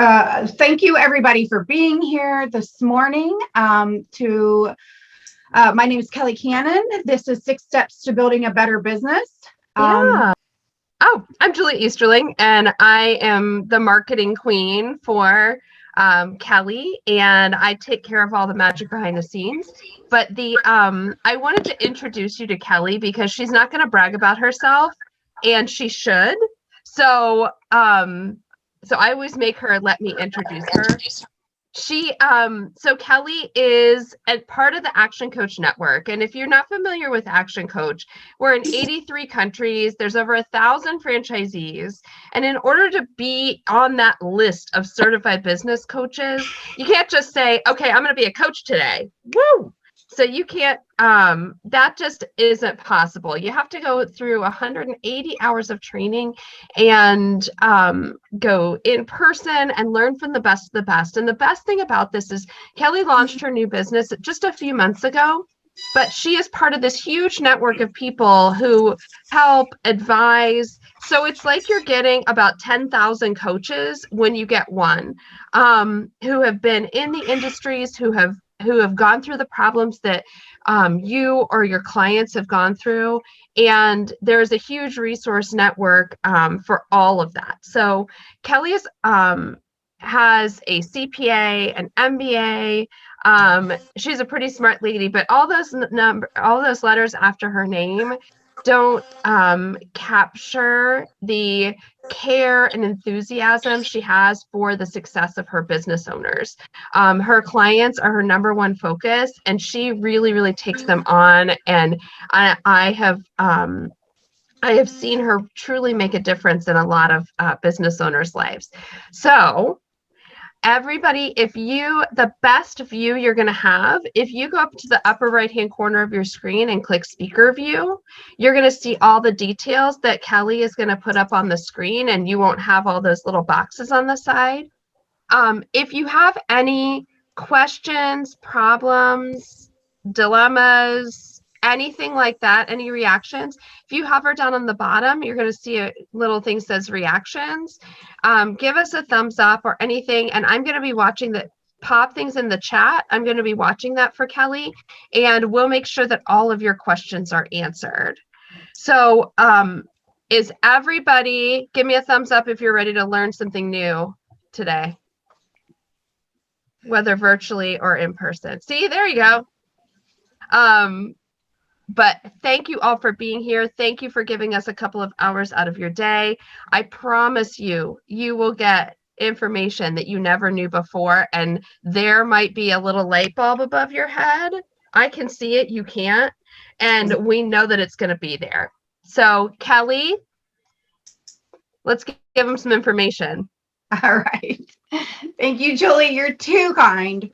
Thank you, everybody, for being here this morning. My name is Kelly Cannon. This is 6 Steps to Building a Better Business. Yeah. Oh, I'm Julie Easterling, and I am the marketing queen for Kelly, and I take care of all the magic behind the scenes. But I wanted to introduce you to Kelly because she's not going to brag about herself, and she should. So, so I always make her let me introduce her. So Kelly is a part of the Action Coach Network. And if you're not familiar with Action Coach, we're in 83 countries. There's over 1,000 franchisees. And in order to be on that list of certified business coaches, you can't just say, okay, I'm going to be a coach today. Woo! So you can't, that just isn't possible. You have to go through 180 hours of training and go in person and learn from the best of the best. And the best thing about this is Kelly launched her new business just a few months ago, but she is part of this huge network of people who help advise. So it's like you're getting about 10,000 coaches when you get one, who have been in the industries, who have gone through the problems that you or your clients have gone through. And there's a huge resource network for all of that. So Kelly has a CPA, an MBA. She's a pretty smart lady, but all those letters after her name don't capture the care and enthusiasm she has for the success of her business owners. Her clients are her number one focus, and she really, really takes them on. And I have seen her truly make a difference in a lot of business owners' lives. So everybody, the best view you're going to have, if you go up to the upper right-hand corner of your screen and click speaker view, you're going to see all the details that Kelly is going to put up on the screen, and you won't have all those little boxes on the side. If you have any questions, problems, dilemmas, anything like that, any reactions, if you hover down on the bottom, you're going to see a little thing that says reactions. Give us a thumbs up or anything, and I'm going to be watching pop things in the chat. I'm going to be watching that for Kelly, and we'll make sure that all of your questions are answered. So is everybody, give me a thumbs up if you're ready to learn something new today, whether virtually or in person. See, there you go. But thank you all for being here. Thank you for giving us a couple of hours out of your day. I promise you will get information that you never knew before, and there might be a little light bulb above your head. I can see it, you can't, and we know that it's going to be there. So Kelly, let's give them some information. All right. Thank you, Julie. You're too kind.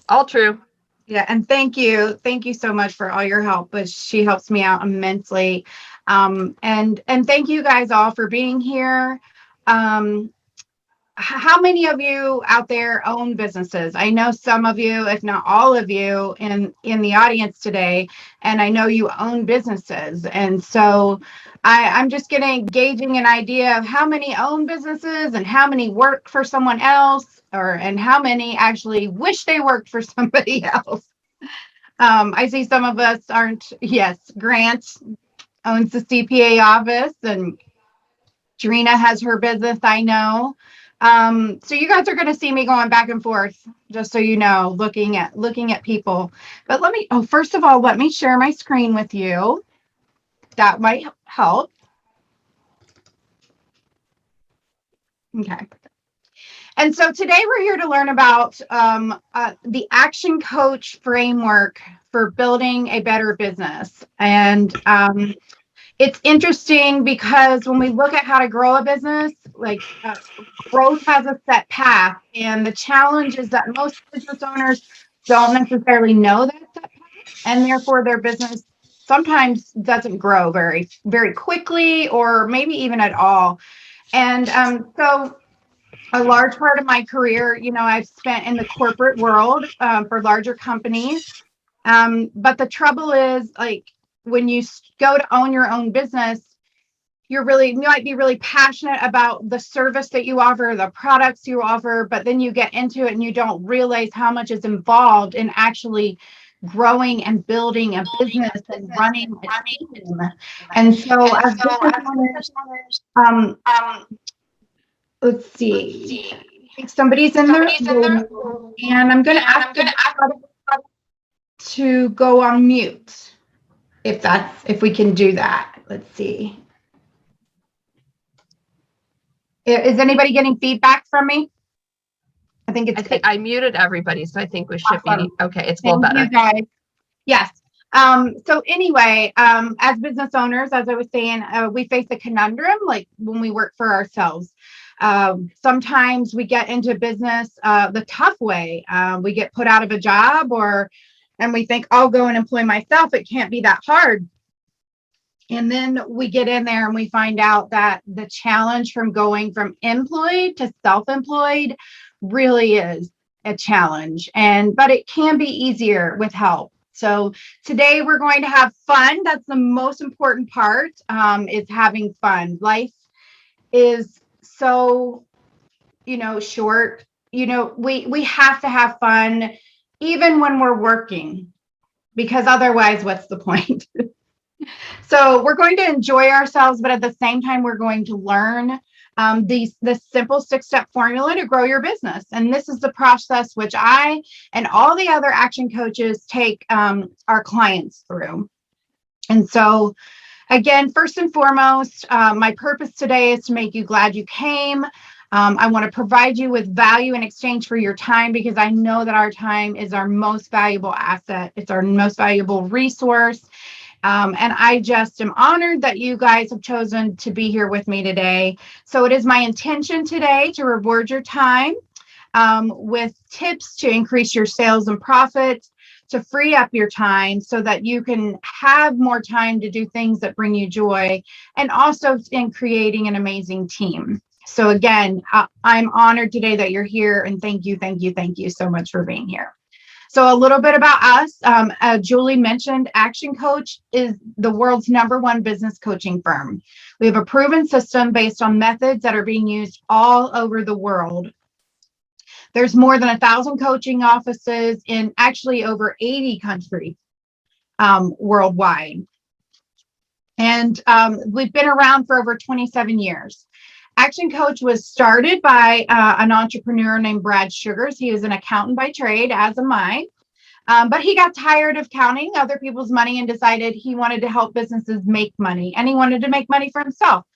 All true. Yeah, and thank you so much for all your help. But she helps me out immensely, and thank you guys all for being here. How many of you out there own businesses? I know some of you, if not all of you, in the audience today, and I know you own businesses, and so I'm just gauging an idea of how many own businesses and how many work for someone else, and how many actually wish they worked for somebody else. I see some of us aren't. Yes, Grant owns the CPA office, and Trina has her business, I know. So you guys are going to see me going back and forth, just so you know, looking at people. But first of all, let me share my screen with you. That might help. Okay. And so today we're here to learn about the Action Coach framework for building a better business. And it's interesting because when we look at how to grow a business, growth has a set path. And the challenge is that most business owners don't necessarily know that set path, and therefore their business sometimes doesn't grow very, very quickly, or maybe even at all. And so a large part of my career, I've spent in the corporate world for larger companies. But the trouble is, when you go to own your own business, you might be really passionate about the service that you offer, the products you offer, but then you get into it and you don't realize how much is involved in actually growing and building a business and running a team. And so as business owners, um, let's see, I think somebody's in the room, and I'm going to ask them to go on mute if we can do that. Let's see. Is anybody getting feedback from me? I think I muted everybody, so I think we should be okay. It's a little better. You guys. Yes. So anyway, as business owners, as I was saying, we face a conundrum like when we work for ourselves. Sometimes we get into business the tough way. We get put out of a job and we think, I'll go and employ myself. It can't be that hard. And then we get in there and we find out that the challenge from going from employed to self-employed really is a challenge. But it can be easier with help. So today we're going to have fun. That's the most important part, is having fun. Life is so, short. We have to have fun even when we're working, because otherwise, what's the point? So we're going to enjoy ourselves, but at the same time, we're going to learn the simple 6-step formula to grow your business. And this is the process which I and all the other action coaches take our clients through. And so, again, first and foremost, my purpose today is to make you glad you came. I want to provide you with value in exchange for your time, because I know that our time is our most valuable asset. It's our most valuable resource. And I just am honored that you guys have chosen to be here with me today. So it is my intention today to reward your time with tips to increase your sales and profits, to free up your time so that you can have more time to do things that bring you joy, and also in creating an amazing team. So again, I'm honored today that you're here, and thank you so much for being here. So a little bit about us. Julie mentioned Action Coach is the world's #1 business coaching firm. We have a proven system based on methods that are being used all over the world. There's more than 1,000 coaching offices in actually over 80 countries worldwide. And we've been around for over 27 years. Action Coach was started by an entrepreneur named Brad Sugars. He was an accountant by trade, as am I. But he got tired of counting other people's money and decided he wanted to help businesses make money, and he wanted to make money for himself.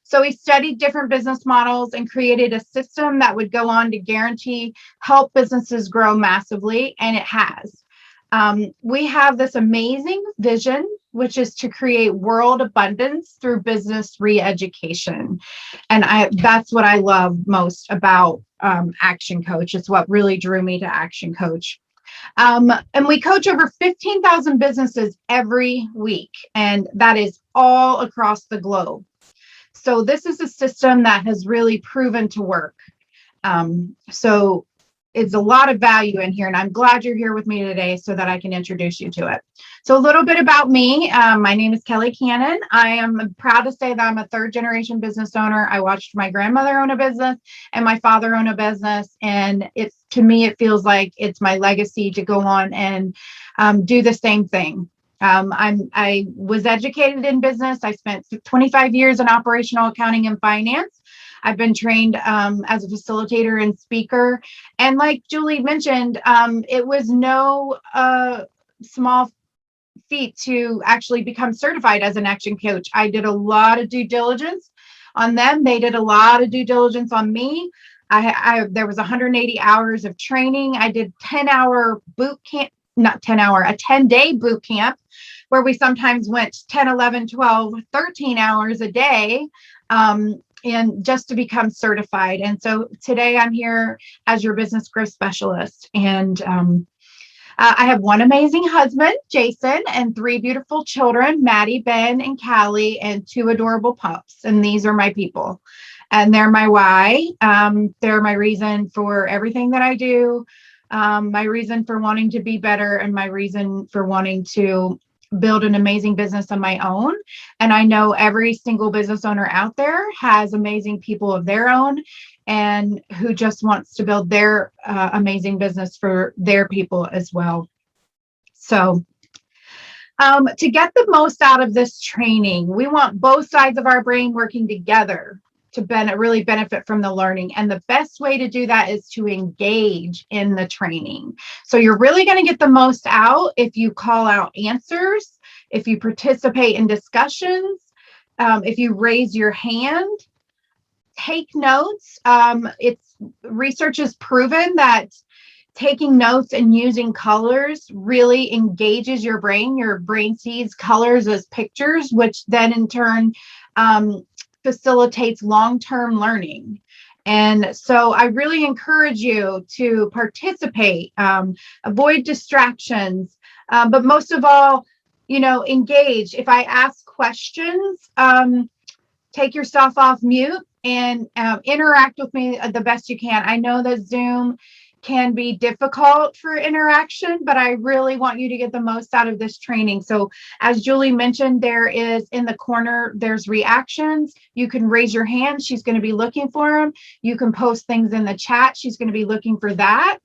So he studied different business models and created a system that would go on to guarantee help businesses grow massively, and it has. We have this amazing vision, which is to create world abundance through business re-education. And that's what I love most about Action Coach. It's what really drew me to Action Coach. And we coach over 15,000 businesses every week, and that is all across the globe. So this is a system that has really proven to work. So it's a lot of value in here, and I'm glad you're here with me today so that I can introduce you to it. So a little bit about me. My name is Kelly Cannon. I am proud to say that I'm a 3rd-generation business owner. I watched my grandmother own a business and my father own a business, and to me, it feels like it's my legacy to go on and do the same thing. I was educated in business. I spent 25 years in operational accounting and finance. I've been trained as a facilitator and speaker. And like Julie mentioned, it was no small feat to actually become certified as an action coach. I did a lot of due diligence on them. They did a lot of due diligence on me. There was 180 hours of training. I did 10-hour boot camp, not 10-hour, a 10-day boot camp, where we sometimes went 10, 11, 12, 13 hours a day. And just to become certified. And so today I'm here as your business growth specialist. And I have one amazing husband, Jason, and 3 beautiful children, Maddie, Ben, and Callie, and 2 adorable pups. And these are my people. And they're my why. They're my reason for everything that I do, my reason for wanting to be better, and my reason for wanting to build an amazing business of my own. And I know every single business owner out there has amazing people of their own and who just wants to build their amazing business for their people as well. So to get the most out of this training, we want both sides of our brain working together to really benefit from the learning. And the best way to do that is to engage in the training. So you're really going to get the most out if you call out answers, if you participate in discussions, if you raise your hand, take notes. Research has proven that taking notes and using colors really engages your brain. Your brain sees colors as pictures, which then in turn facilitates long-term learning. And so I really encourage you to participate, avoid distractions, but most of all, engage. If I ask questions, take yourself off mute and interact with me the best you can. I know that Zoom can be difficult for interaction, but I really want you to get the most out of this training. So as Julie mentioned, there is in the corner, there's reactions. You can raise your hand. She's going to be looking for them. You can post things in the chat. She's going to be looking for that.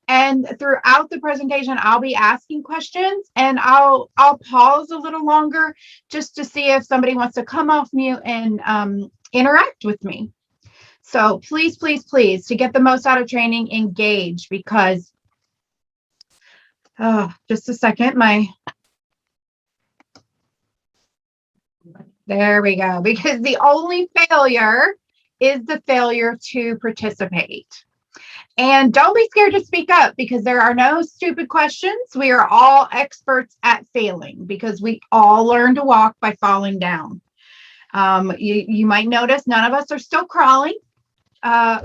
And throughout the presentation, I'll be asking questions and I'll pause a little longer just to see if somebody wants to come off mute and interact with me. So please, please, please, to get the most out of training, engage, because, just a second, there we go, because the only failure is the failure to participate. And don't be scared to speak up, because there are no stupid questions. We are all experts at failing, because we all learn to walk by falling down. You might notice none of us are still crawling.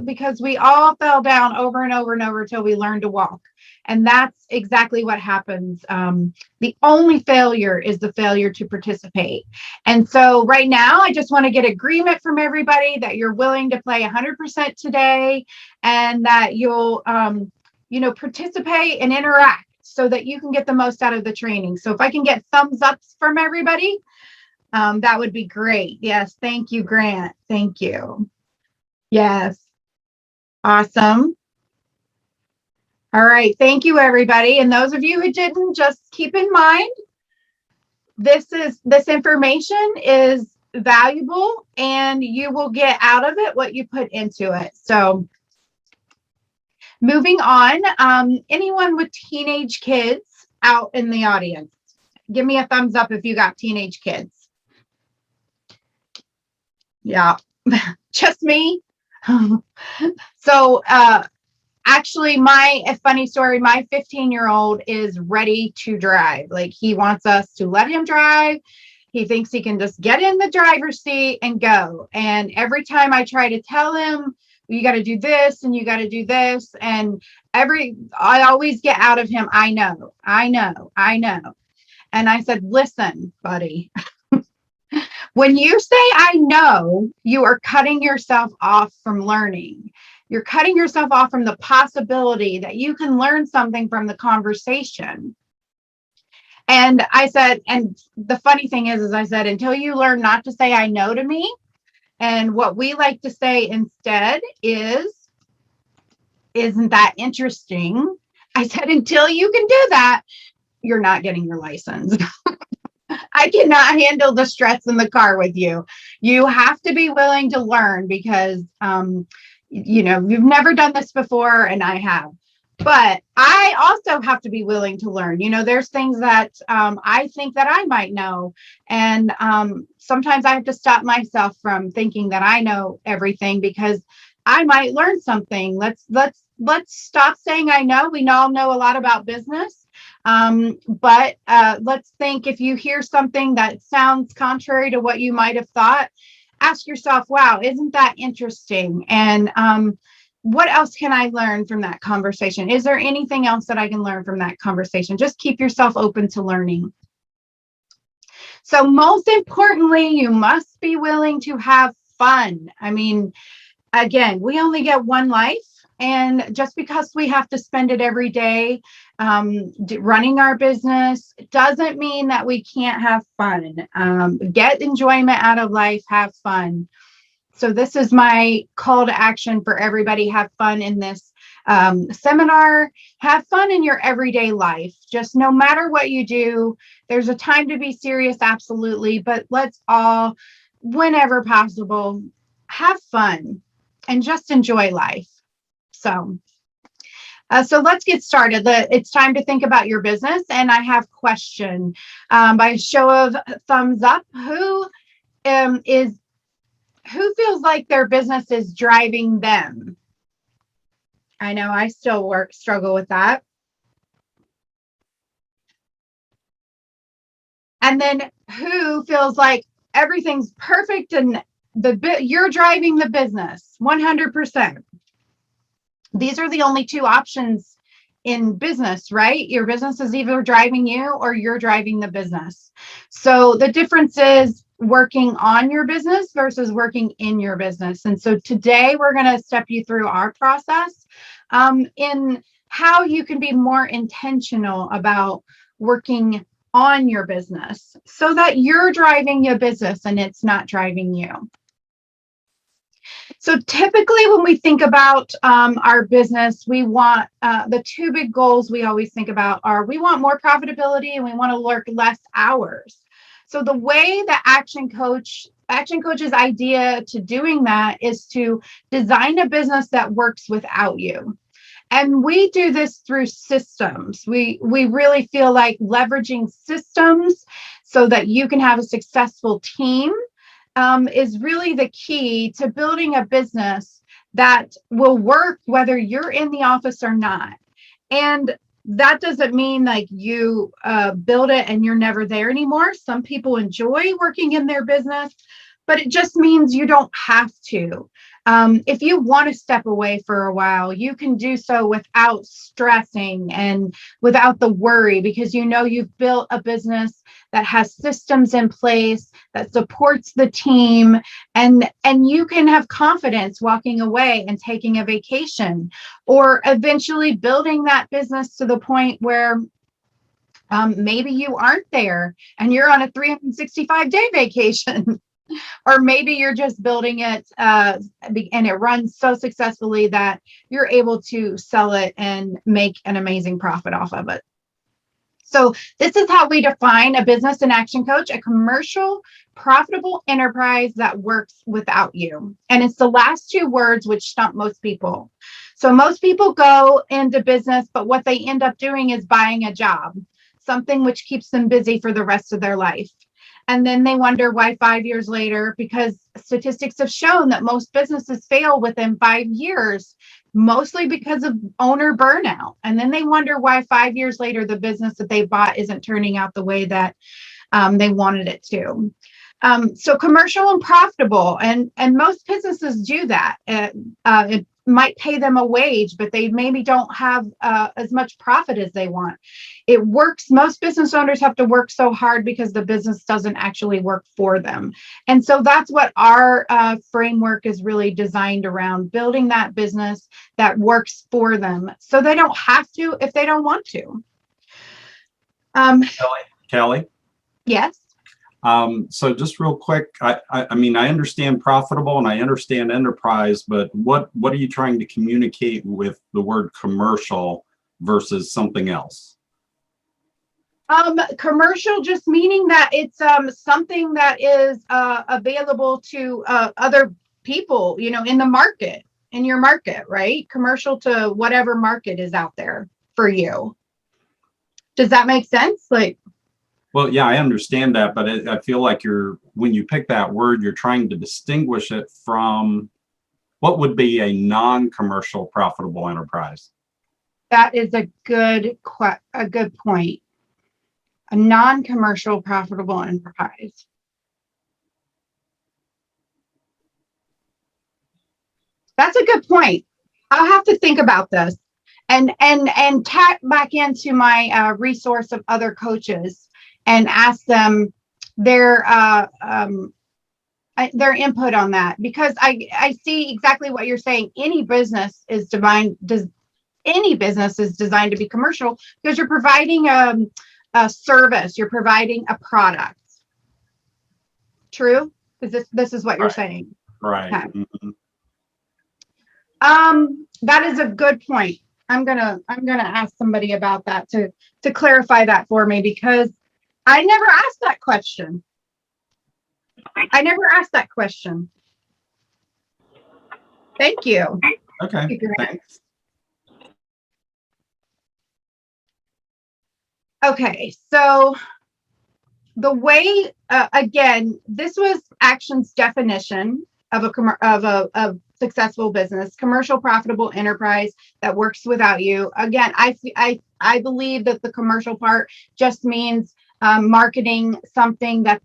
Because we all fell down over and over and over till we learned to walk. And that's exactly what happens. The only failure is the failure to participate. And so right now, I just want to get agreement from everybody that you're willing to play 100% today and that you'll, participate and interact so that you can get the most out of the training. So if I can get thumbs ups from everybody, that would be great. Yes. Thank you, Grant. Thank you. Yes. Awesome. All right. Thank you, everybody. And those of you who didn't, just keep in mind, this information is valuable and you will get out of it what you put into it. So moving on, anyone with teenage kids out in the audience, give me a thumbs up if you got teenage kids. Yeah, just me. So actually, a funny story, my 15-year-old is ready to drive. Like, he wants us to let him drive. He thinks he can just get in the driver's seat and go. And every time I try to tell him, you got to do this and you got to do this. And I always get out of him, I know. And I said, listen, buddy, when you say I know, you are cutting yourself off from learning. You're cutting yourself off from the possibility that you can learn something from the conversation. And I said, and the funny thing is I said, until you learn not to say I know to me, and what we like to say instead is, isn't that interesting? I said, until you can do that, you're not getting your license. I cannot handle the stress in the car with you. You have to be willing to learn because, you've never done this before and I have. But I also have to be willing to learn. There's things that I think that I might know. And sometimes I have to stop myself from thinking that I know everything because I might learn something. Let's stop saying I know. We all know a lot about business. But let's think, if you hear something that sounds contrary to what you might have thought, ask yourself, wow, isn't that interesting? And what else can I learn from that conversation? Is there anything else that I can learn from that conversation? Just keep yourself open to learning. So most importantly, you must be willing to have fun. I mean, again, we only get one life. And just because we have to spend it every day running our business doesn't mean that we can't have fun. Get enjoyment out of life, have fun. So this is my call to action for everybody. Have fun in this seminar. Have fun in your everyday life. Just no matter what you do, there's a time to be serious, absolutely. But let's all, whenever possible, have fun and just enjoy life. So let's get started. It's time to think about your business, and I have a question. By show of thumbs up, who feels like their business is driving them? I know I still struggle with that. And then who feels like everything's perfect and you're driving the business 100%? These are the only two options in business, right? Your business is either driving you or you're driving the business. So the difference is working on your business versus working in your business. And so today we're going to step you through our process in how you can be more intentional about working on your business so that you're driving your business and it's not driving you. So typically when we think about our business, we want the two big goals we always think about are we want more profitability and we want to work less hours. So the way the Action Coach's idea to doing that is to design a business that works without you. And we do this through systems. We really feel like leveraging systems so that you can have a successful team is really the key to building a business that will work whether you're in the office or not. And that doesn't mean like you build it and you're never there anymore. Some people enjoy working in their business, but it just means you don't have to. If you want to step away for a while, you can do so without stressing and without the worry, because you know you've built a business that has systems in place that supports the team, and you can have confidence walking away and taking a vacation, or eventually building that business to the point where maybe you aren't there and you're on a 365-day vacation. Or maybe you're just building it and it runs so successfully that you're able to sell it and make an amazing profit off of it. So this is how we define a business and action coach: a commercial, profitable enterprise that works without you. And it's the last two words which stump most people. So most people go into business, but what they end up doing is buying a job, something which keeps them busy for the rest of their life. And then they wonder why 5 years later, because statistics have shown that most businesses fail within 5 years, mostly because of owner burnout. And then they wonder why 5 years later, the business that they bought isn't turning out the way that they wanted it to. So commercial and profitable, and most businesses do that. It might pay them a wage, but they maybe don't have as much profit as they want. It works. Most business owners have to work so hard because the business doesn't actually work for them. And so that's what our framework is really designed around: building that business that works for them so they don't have to if they don't want to. Kelly? Yes. So just real quick, I mean, I understand profitable and I understand enterprise, but what are you trying to communicate with the word commercial versus something else? Commercial just meaning that it's something that is available to other people, in the market, in your market, right? Commercial to whatever market is out there for you. Does that make sense? Well, yeah, I understand that, but I feel like when you pick that word, you're trying to distinguish it from what would be a non-commercial profitable enterprise. That is a good point. A non-commercial profitable enterprise. That's a good point. I'll have to think about this and tap back into my resource of other coaches and ask them their their input on that, because I see exactly what you're saying. Any business is designed to be commercial because you're providing a service, you're providing a product. True? Because this is what you're saying. Right. Okay. Mm-hmm. That is a good point. I'm gonna ask somebody about that to clarify that for me, because I never asked that question. Thank you. Okay. Thanks. Okay, so the way, again, this was Action's definition of a successful business: commercial, profitable enterprise that works without you. Again, I believe that the commercial part just means marketing something that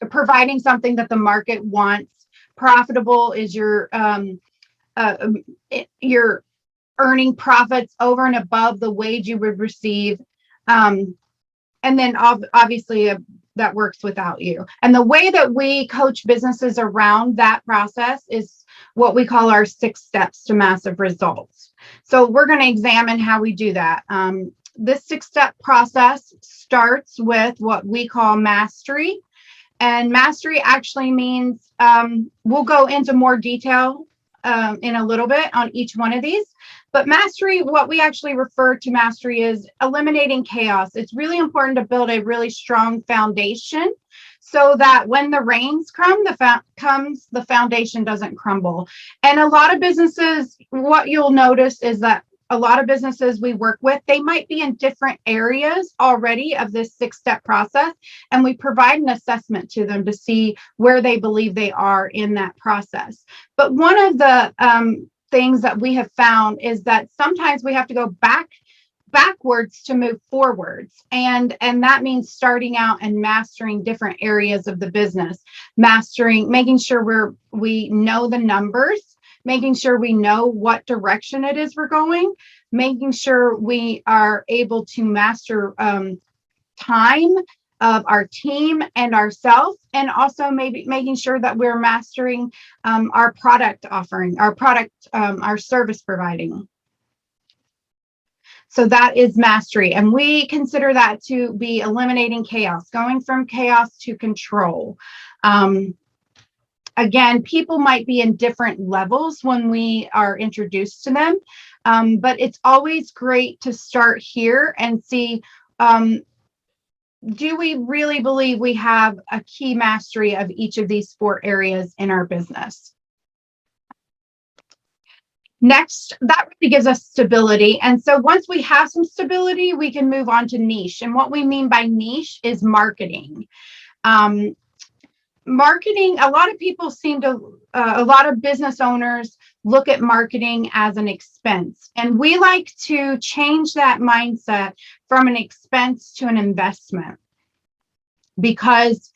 providing something that the market wants. Profitable is you're earning profits over and above the wage you would receive. And then obviously that works without you. And the way that we coach businesses around that process is what we call our 6 steps to massive results. So we're going to examine how we do that. This 6-step process starts with what we call mastery. And mastery actually means, we'll go into more detail in a little bit on each one of these. But mastery, what we actually refer to mastery, is eliminating chaos. It's really important to build a really strong foundation so that when the rains come, the foundation doesn't crumble. And a lot of businesses, what you'll notice is that a lot of businesses we work with, they might be in different areas already of this 6-step process, and we provide an assessment to them to see where they believe they are in that process. But one of the things that we have found is that sometimes we have to go backwards to move forwards, and that means starting out and mastering different areas of the business, making sure we know the numbers, making sure we know what direction it is we're going, making sure we are able to master time of our team and ourselves, and also maybe making sure that we're mastering our product offering, our service providing. So that is mastery. And we consider that to be eliminating chaos, going from chaos to control. Again, people might be in different levels when we are introduced to them, but it's always great to start here and see, do we really believe we have a key mastery of each of these 4 areas in our business? Next, that really gives us stability. And so once we have some stability, we can move on to niche. And what we mean by niche is marketing. Marketing, a lot of people a lot of business owners look at marketing as an expense. And we like to change that mindset from an expense to an investment. Because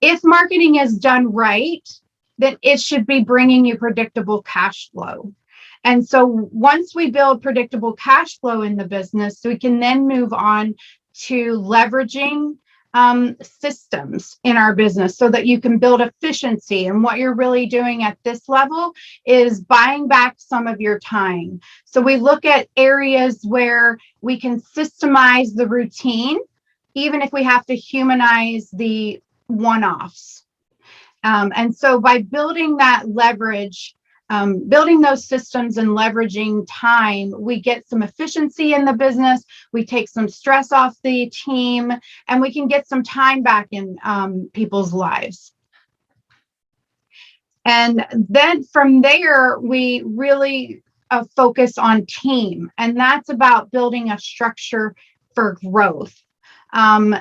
if marketing is done right, then it should be bringing you predictable cash flow. And so once we build predictable cash flow in the business, we can then move on to leveraging systems in our business so that you can build efficiency. And what you're really doing at this level is buying back some of your time. So we look at areas where we can systemize the routine, even if we have to humanize the one-offs. And so by building that leverage, building those systems and leveraging time, we get some efficiency in the business, we take some stress off the team, and we can get some time back in people's lives. And then from there, we really focus on team, and that's about building a structure for growth.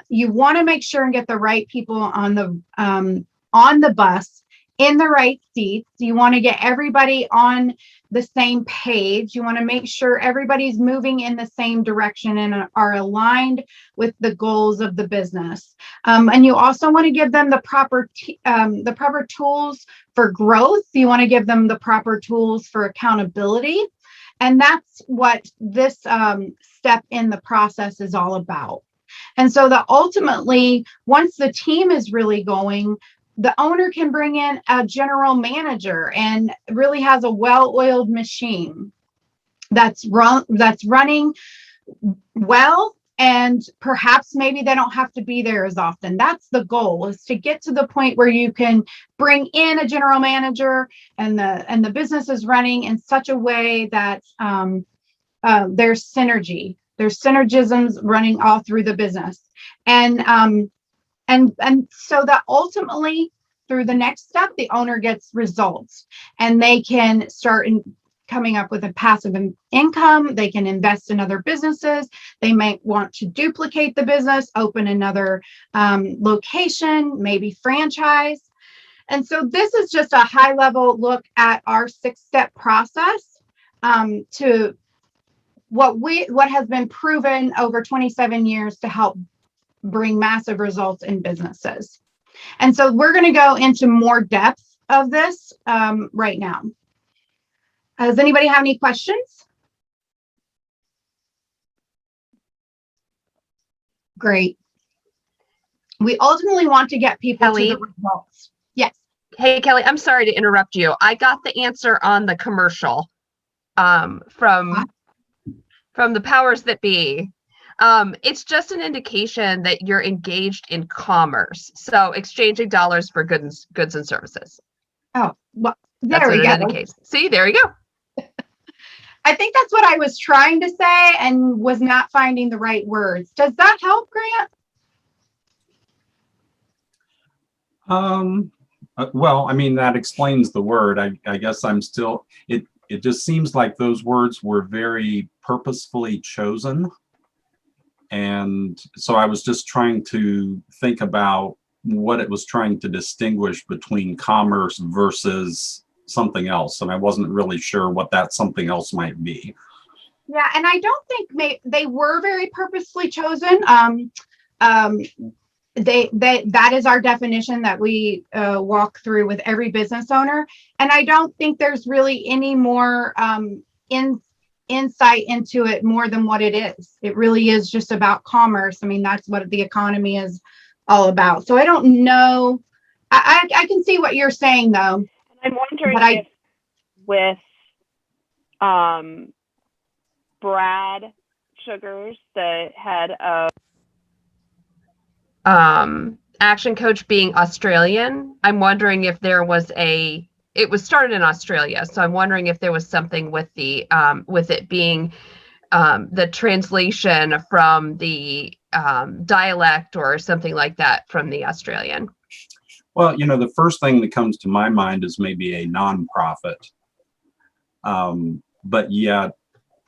You want to make sure and get the right people on the bus, in the right seats. You want to get everybody on the same page. You want to make sure everybody's moving in the same direction and are aligned with the goals of the business. And you also want to give them the proper tools for growth. You want to give them the proper tools for accountability. And that's what this step in the process is all about. And so that ultimately, once the team is really going, the owner can bring in a general manager and really has a well-oiled machine that's running well, and perhaps maybe they don't have to be there as often. That's the goal, is to get to the point where you can bring in a general manager and the business is running in such a way that there's synergisms running all through the business. And so that ultimately, through the next step, the owner gets results and they can start coming up with a passive income. They can invest in other businesses. They might want to duplicate the business, open another location, maybe franchise. And so this is just a high level look at our 6-step process to what has been proven over 27 years to help bring massive results in businesses. And so we're going to go into more depth of this right now. Does anybody have any questions? Great. We ultimately want to get people Kelly? to the results. Yes. Hey, Kelly, I'm sorry to interrupt you. I got the answer on the commercial from the powers that be. It's just an indication that you're engaged in commerce. So exchanging dollars for goods and services. Oh, well, there That's we what go. it indicates. See, there you go. I think that's what I was trying to say and was not finding the right words. Does that help, Grant? Well, I mean, that explains the word. I guess I'm still, it just seems like those words were very purposefully chosen. And so I was just trying to think about what it was trying to distinguish between commerce versus something else. And I wasn't really sure what that something else might be. Yeah, and I don't think they were very purposefully chosen. That is our definition that we walk through with every business owner. And I don't think there's really any more insight into it more than what it is. It really is just about commerce. I mean, that's what the economy is all about. So I don't know. I can see what you're saying, though. I'm wondering if with Brad Sugars, the head of Action Coach being Australian, I'm wondering if there was it was started in Australia. So I'm wondering if there was something with with it being the translation from the dialect or something like that from the Australian. Well, you know, the first thing that comes to my mind is maybe a nonprofit. But yet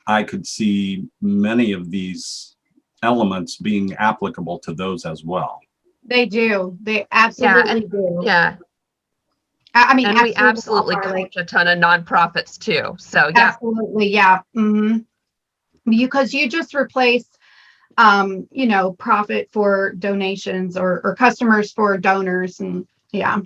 I could see many of these elements being applicable to those as well. They do. They absolutely do. Yeah. I mean, and we absolutely coach a ton of nonprofits too. So yeah. Absolutely. Yeah. Mm-hmm. Because you just replace profit for donations or customers for donors. And yeah.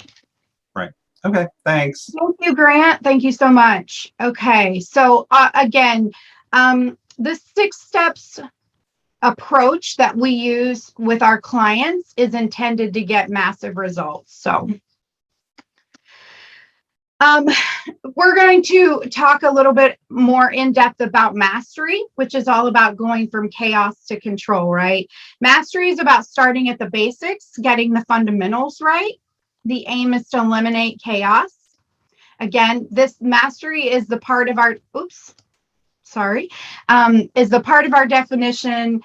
Right. Okay. Thanks. Thank you, Grant. Thank you so much. Okay. So again, the 6 steps approach that we use with our clients is intended to get massive results. So we're going to talk a little bit more in depth about mastery, which is all about going from chaos to control, right? Mastery is about starting at the basics, getting the fundamentals right. The aim is to eliminate chaos. Again, this mastery is the part of our, is the part of our definition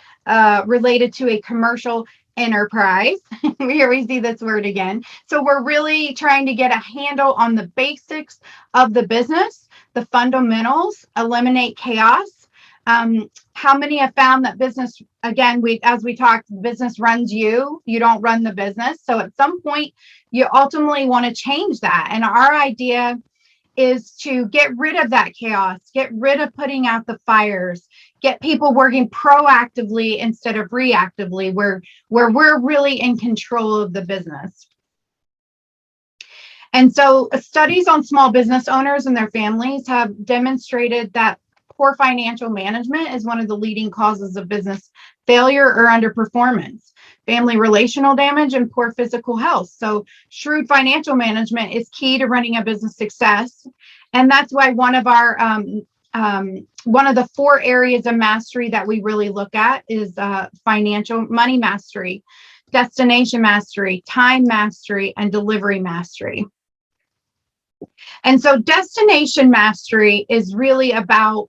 related to a commercial enterprise. We always see this word again. So we're really trying to get a handle on the basics of the business, the fundamentals, eliminate chaos. How many have found that business, again, as we talked, business runs you don't run the business. So at some point, you ultimately want to change that. And our idea is to get rid of that chaos, get rid of putting out the fires, get people working proactively instead of reactively, where we're really in control of the business. And so studies on small business owners and their families have demonstrated that poor financial management is one of the leading causes of business failure or underperformance. family relational damage, and poor physical health. So shrewd financial management is key to running a business success. And that's why one of the 4 areas of mastery that we really look at is financial money mastery, destination mastery, time mastery, and delivery mastery. And so destination mastery is really about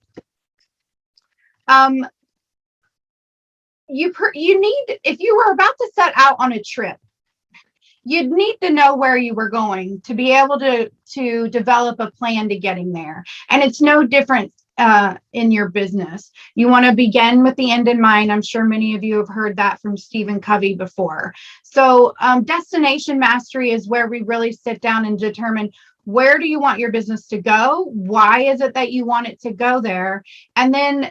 you need, if you were about to set out on a trip, you'd need to know where you were going to be able to develop a plan to getting there. And it's no different in your business. You want to begin with the end in mind. I'm sure many of you have heard that from Stephen Covey before. So destination mastery is where we really sit down and determine, where do you want your business to go? Why is it that you want it to go there? And then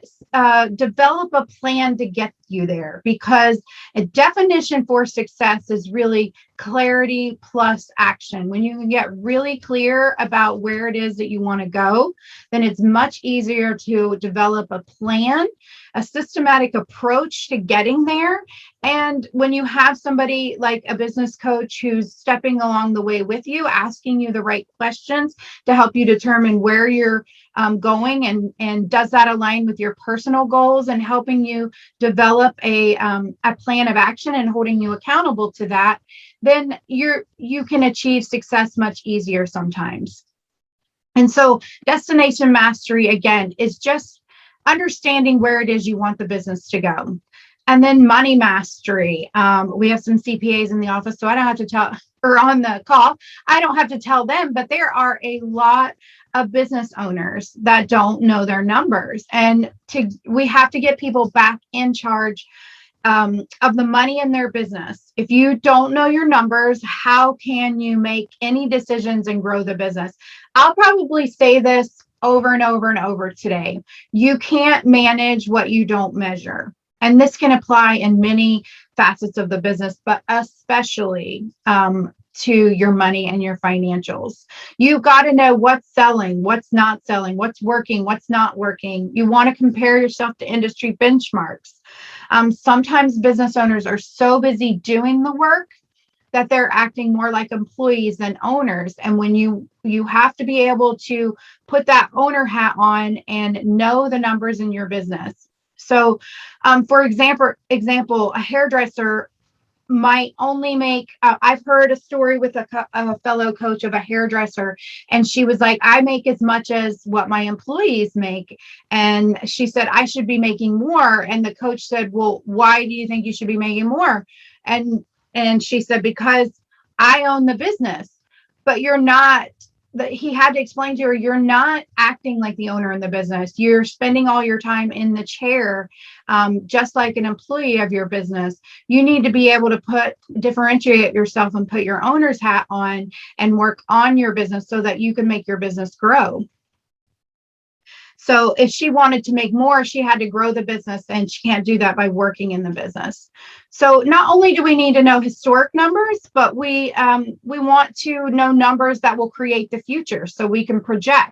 develop a plan to get you there, because a definition for success is really clarity plus action. When you can get really clear about where it is that you want to go, then it's much easier to develop a plan, a systematic approach to getting there. And when you have somebody like a business coach who's stepping along the way with you, asking you the right questions to help you determine where you're going, and does that align with your personal goals, and helping you develop a plan of action and holding you accountable to that, then you can achieve success much easier sometimes. And so destination mastery, again, is just understanding where it is you want the business to go. And then money mastery. We have some CPAs in the office, so I don't have to tell, or on the call, I don't have to tell them, but there are a lot of business owners that don't know their numbers. And we have to get people back in charge of the money in their business. If you don't know your numbers, how can you make any decisions and grow the business? I'll probably say this over and over and over today. You can't manage what you don't measure. And this can apply in many facets of the business, but especially to your money and your financials. You've got to know what's selling, what's not selling, what's working, what's not working. You want to compare yourself to industry benchmarks. Sometimes business owners are so busy doing the work that they're acting more like employees than owners. And when you have to be able to put that owner hat on and know the numbers in your business. So, for example, a hairdresser might only make, I've heard a story with a fellow coach of a hairdresser, and she was like, I make as much as what my employees make. And she said, I should be making more. And the coach said, well, why do you think you should be making more? And she said, because I own the business. But you're not. He had to explain to her, you're not acting like the owner in the business. You're spending all your time in the chair, just like an employee of your business. You need to be able to differentiate yourself and put your owner's hat on and work on your business so that you can make your business grow. So if she wanted to make more, she had to grow the business, and she can't do that by working in the business. So not only do we need to know historic numbers, but we want to know numbers that will create the future so we can project.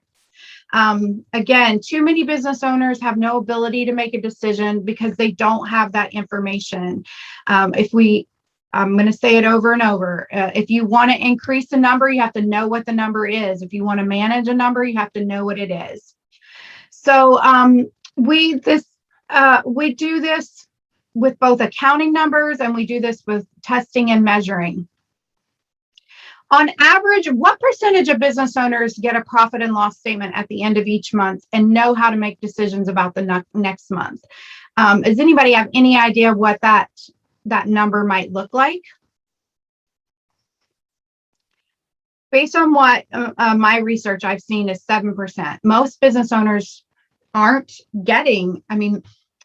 Again, too many business owners have no ability to make a decision because they don't have that information. I'm going to say it over and over. If you want to increase the number, you have to know what the number is. If you want to manage a number, you have to know what it is. So we do this with both accounting numbers, and we do this with testing and measuring. On average, what percentage of business owners get a profit and loss statement at the end of each month and know how to make decisions about the next month? Does anybody have any idea what that number might look like? Based on what my research I've seen is 7%. Most business owners aren't getting,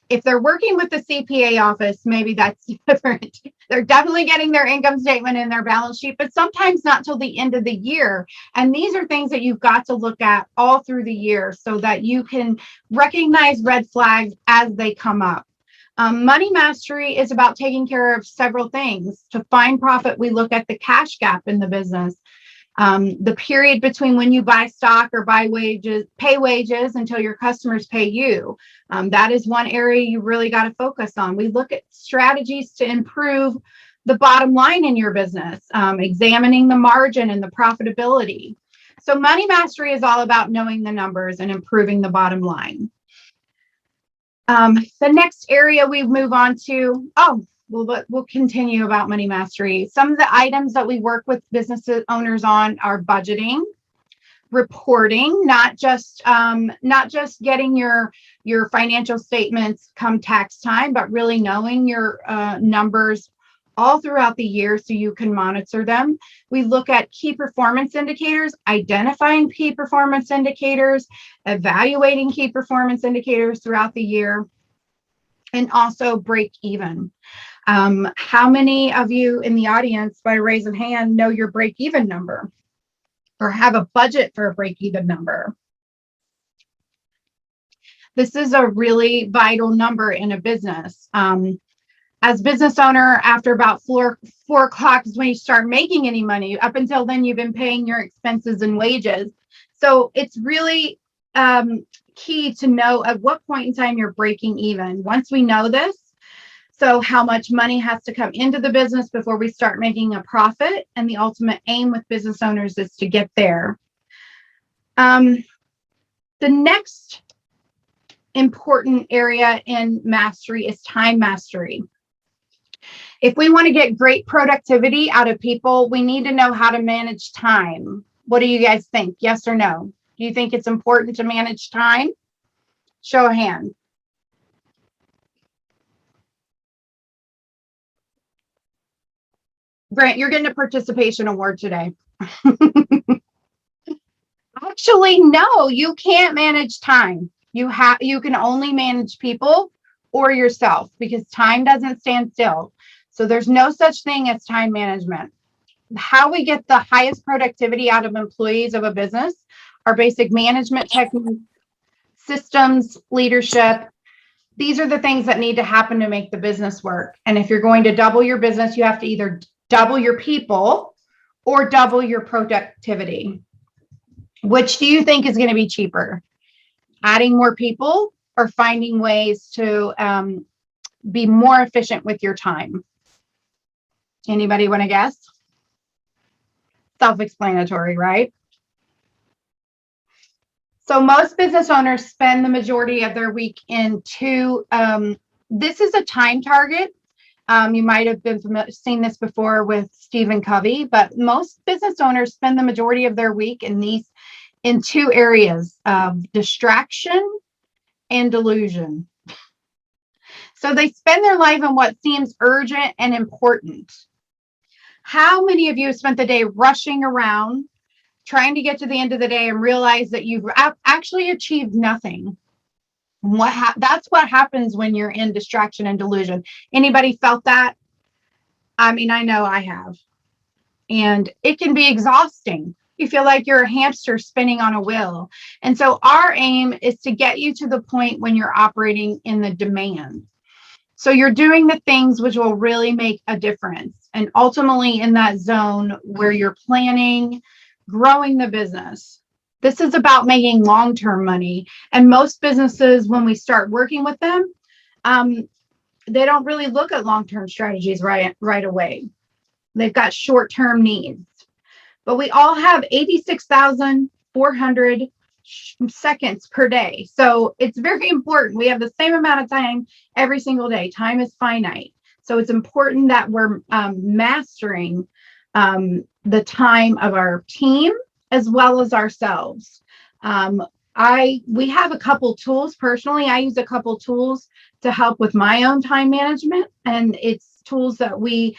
if they're working with the CPA office, maybe that's different. They're definitely getting their income statement and their balance sheet, but sometimes not till the end of the year. And these are things that you've got to look at all through the year so that you can recognize red flags as they come up. Money mastery is about taking care of several things. To find profit, we look at the cash gap in the business. The period between when you buy stock or pay wages until your customers pay you. That is one area you really got to focus on. We look at strategies to improve the bottom line in your business, examining the margin and the profitability. So money mastery is all about knowing the numbers and improving the bottom line. The next area we move on to, we'll continue about money mastery. Some of the items that we work with business owners on are budgeting, reporting, not just getting your financial statements come tax time, but really knowing your numbers all throughout the year so you can monitor them. We look at key performance indicators, identifying key performance indicators, evaluating key performance indicators throughout the year, and also break even. How many of you in the audience, by raising hand, know your break even number or have a budget for a break even number? This is a really vital number in a business. As business owner, after about four o'clock is when you start making any money. Up until then, you've been paying your expenses and wages. So it's really key to know at what point in time you're breaking even. Once we know this, so how much money has to come into the business before we start making a profit, and the ultimate aim with business owners is to get there. The next important area in mastery is time mastery. If we want to get great productivity out of people, we need to know how to manage time. What do you guys think? Yes or no? Do you think it's important to manage time? Show of hands. Grant, you're getting a participation award today. Actually, no, you can't manage time. You can only manage people or yourself, because time doesn't stand still. So there's no such thing as time management. How we get the highest productivity out of employees of a business are basic management techniques, systems, leadership. These are the things that need to happen to make the business work. And if you're going to double your business, you have to either double your people or double your productivity. Which do you think is going to be cheaper? Adding more people or finding ways to be more efficient with your time? Anybody want to guess? Self-explanatory, right? So most business owners spend the majority of their week in this is a time target. You might have seen this before with Stephen Covey, but most business owners spend the majority of their week in two areas of distraction and delusion. So they spend their life on what seems urgent and important. How many of you have spent the day rushing around, trying to get to the end of the day and realize that you've actually achieved nothing? That's what happens when you're in distraction and delusion. Anybody felt that? I mean, I know I have. And it can be exhausting. You feel like you're a hamster spinning on a wheel. And so our aim is to get you to the point when you're operating in the demand. So you're doing the things which will really make a difference. And ultimately in that zone where you're planning, growing the business. This is about making long-term money. And most businesses, when we start working with them, they don't really look at long-term strategies right away. They've got short-term needs. But we all have 86,400 seconds per day. So it's very important. We have the same amount of time every single day. Time is finite. So it's important that we're mastering the time of our team as well as ourselves. We have a couple tools. Personally, I use a couple tools to help with my own time management, and it's tools that we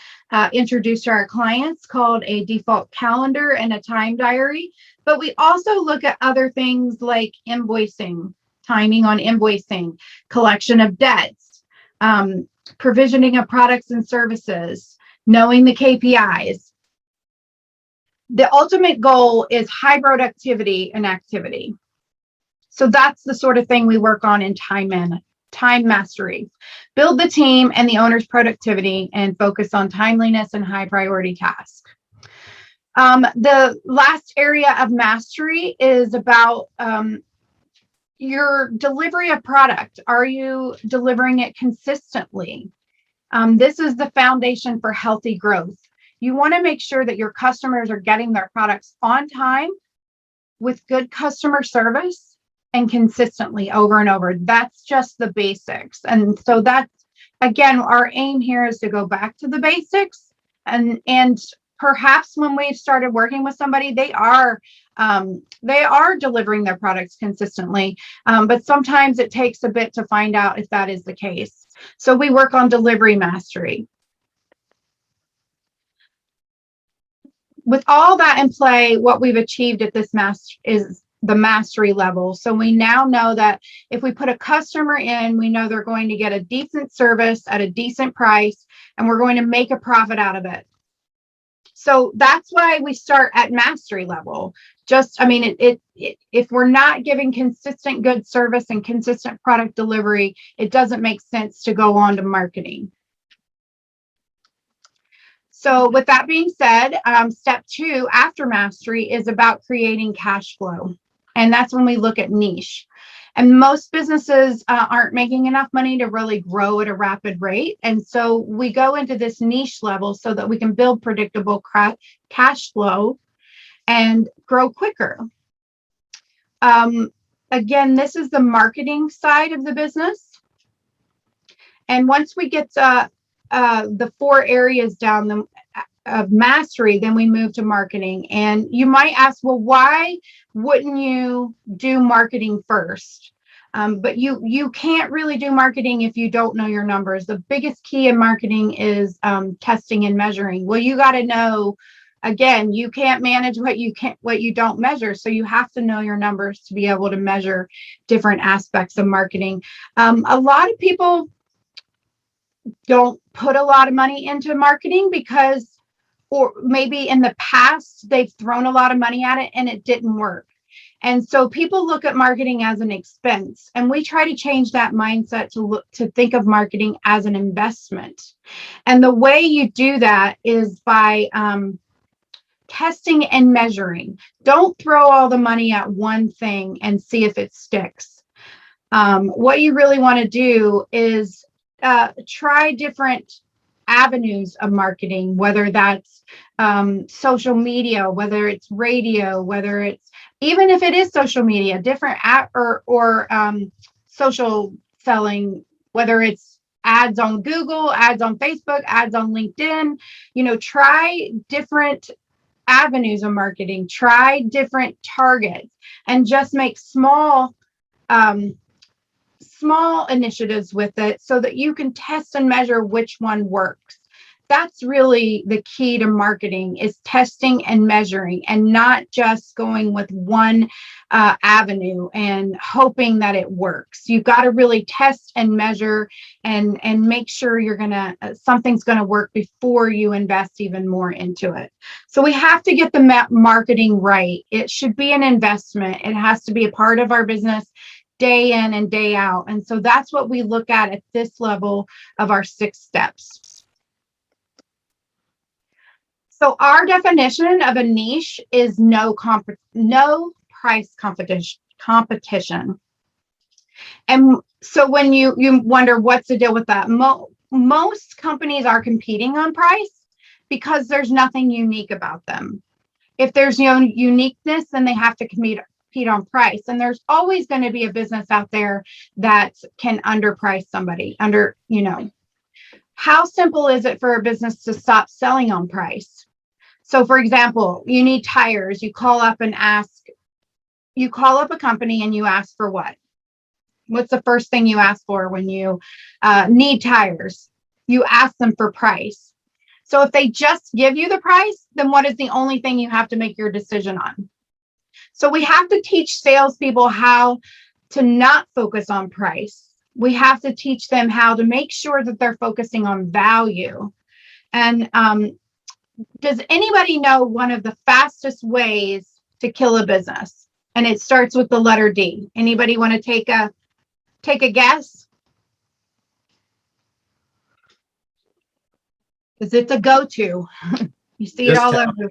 introduce to our clients called a default calendar and a time diary. But we also look at other things like invoicing, timing on invoicing, collection of debts, provisioning of products and services, knowing the KPIs. The ultimate goal is high productivity and activity. So that's the sort of thing we work on in time mastery. Build the team and the owner's productivity and focus on timeliness and high priority tasks. The last area of mastery is about your delivery of product. Are you delivering it consistently? This is the foundation for healthy growth. You want to make sure that your customers are getting their products on time with good customer service and consistently over and over. That's just the basics. And so that's, again, our aim here is to go back to the basics, and perhaps when we started working with somebody, they are delivering their products consistently, but sometimes it takes a bit to find out if that is the case. So we work on delivery mastery. With all that in play, what we've achieved at this is the mastery level. So we now know that if we put a customer in, we know they're going to get a decent service at a decent price, and we're going to make a profit out of it. So that's why we start at mastery level. Just, I mean, if we're not giving consistent good service and consistent product delivery, it doesn't make sense to go on to marketing. So with that being said, step 2 after mastery is about creating cash flow. And that's when we look at niche. And most businesses aren't making enough money to really grow at a rapid rate. And so we go into this niche level so that we can build predictable cash flow and grow quicker. Again, this is the marketing side of the business. And once we get the 4 areas down of mastery, then we move to marketing. And you might ask, well, why wouldn't you do marketing first? But you can't really do marketing if you don't know your numbers. The biggest key in marketing is testing and measuring. Well, you got to know, again, you can't manage what you don't measure. So you have to know your numbers to be able to measure different aspects of marketing. A lot of people don't put a lot of money into marketing because, or maybe in the past, they've thrown a lot of money at it and it didn't work. And so people look at marketing as an expense, and we try to change that mindset to think of marketing as an investment. And the way you do that is by testing and measuring. Don't throw all the money at one thing and see if it sticks. What you really want to do is try different avenues of marketing, whether that's social media, whether it's radio, whether it's, even if it is social media, different app or social selling, whether it's ads on Google, ads on Facebook, ads on LinkedIn, try different avenues of marketing, try different targets, and just make small initiatives with it so that you can test and measure which one works. That's really the key to marketing, is testing and measuring, and not just going with one avenue and hoping that it works. You've got to really test and measure and make sure something's gonna work before you invest even more into it. So we have to get the marketing right. It should be an investment. It has to be a part of our business day in and day out. And so that's what we look at this level of our 6 steps. So our definition of a niche is no price competition. And so when you wonder what's the deal with that, most companies are competing on price because there's nothing unique about them. If there's no uniqueness, then they have to compete on price. And there's always going to be a business out there that can underprice somebody. How simple is it for a business to stop selling on price? So for example, you need tires. You call up a company and you ask for what? What's the first thing you ask for when you need tires? You ask them for price. So if they just give you the price, then what is the only thing you have to make your decision on? So we have to teach salespeople how to not focus on price. We have to teach them how to make sure that they're focusing on value. And does anybody know one of the fastest ways to kill a business? And it starts with the letter D. Anybody want to take a guess? Because it's a go-to. You see it all over.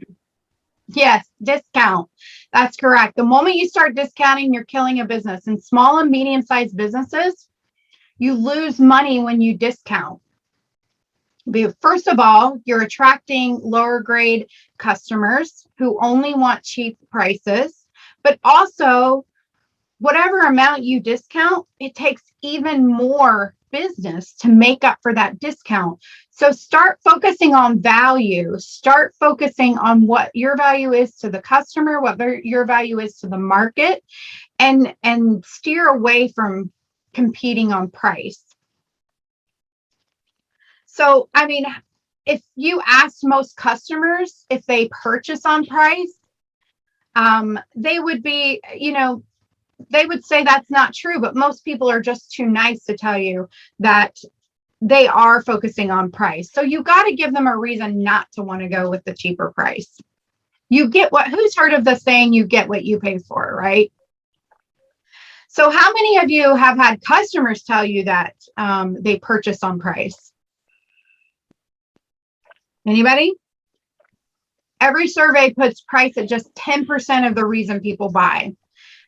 Yes, discount. That's correct. The moment you start discounting, you're killing a business. In small and medium-sized businesses, you lose money when you discount. First of all, you're attracting lower grade customers who only want cheap prices, but also whatever amount you discount, it takes even more business to make up for that discount. So start focusing on value. Start focusing on what your value is to the customer, what your value is to the market, and steer away from competing on price. So, I mean, if you ask most customers if they purchase on price, they would be, they would say that's not true, but most people are just too nice to tell you that they are focusing on price. So you got to give them a reason not to want to go with the cheaper price. Who's heard of the saying, you get what you pay for, right? So how many of you have had customers tell you that they purchase on price? Anybody? Every survey puts price at just 10% of the reason people buy.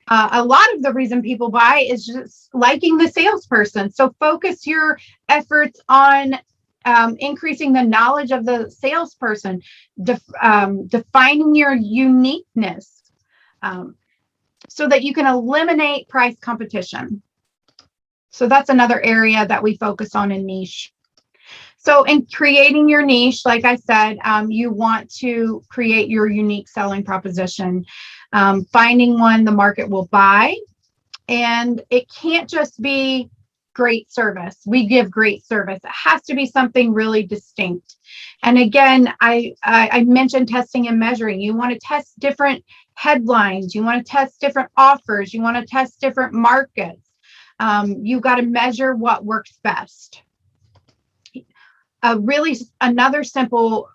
A lot of the reason people buy is just liking the salesperson. So focus your efforts on increasing the knowledge of the salesperson, defining your uniqueness, so that you can eliminate price competition. So that's another area that we focus on in niche. So in creating your niche, like I said, you want to create your unique selling proposition, finding one the market will buy. And it can't just be great service. We give great service. It has to be something really distinct. And again, I mentioned testing and measuring. You want to test different headlines. You want to test different offers. You want to test different markets. You've got to measure what works best. Another simple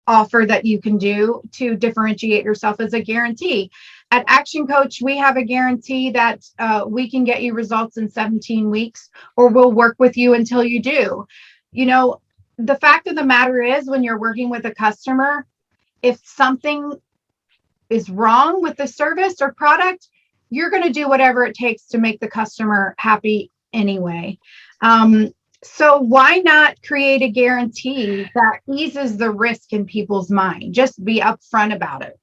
offer that you can do to differentiate yourself is a guarantee. At Action Coach, we have a guarantee that we can get you results in 17 weeks, or we'll work with you until you do. The fact of the matter is, when you're working with a customer, if something is wrong with the service or product, you're going to do whatever it takes to make the customer happy anyway. So why not create a guarantee that eases the risk in people's mind? Just be upfront about it.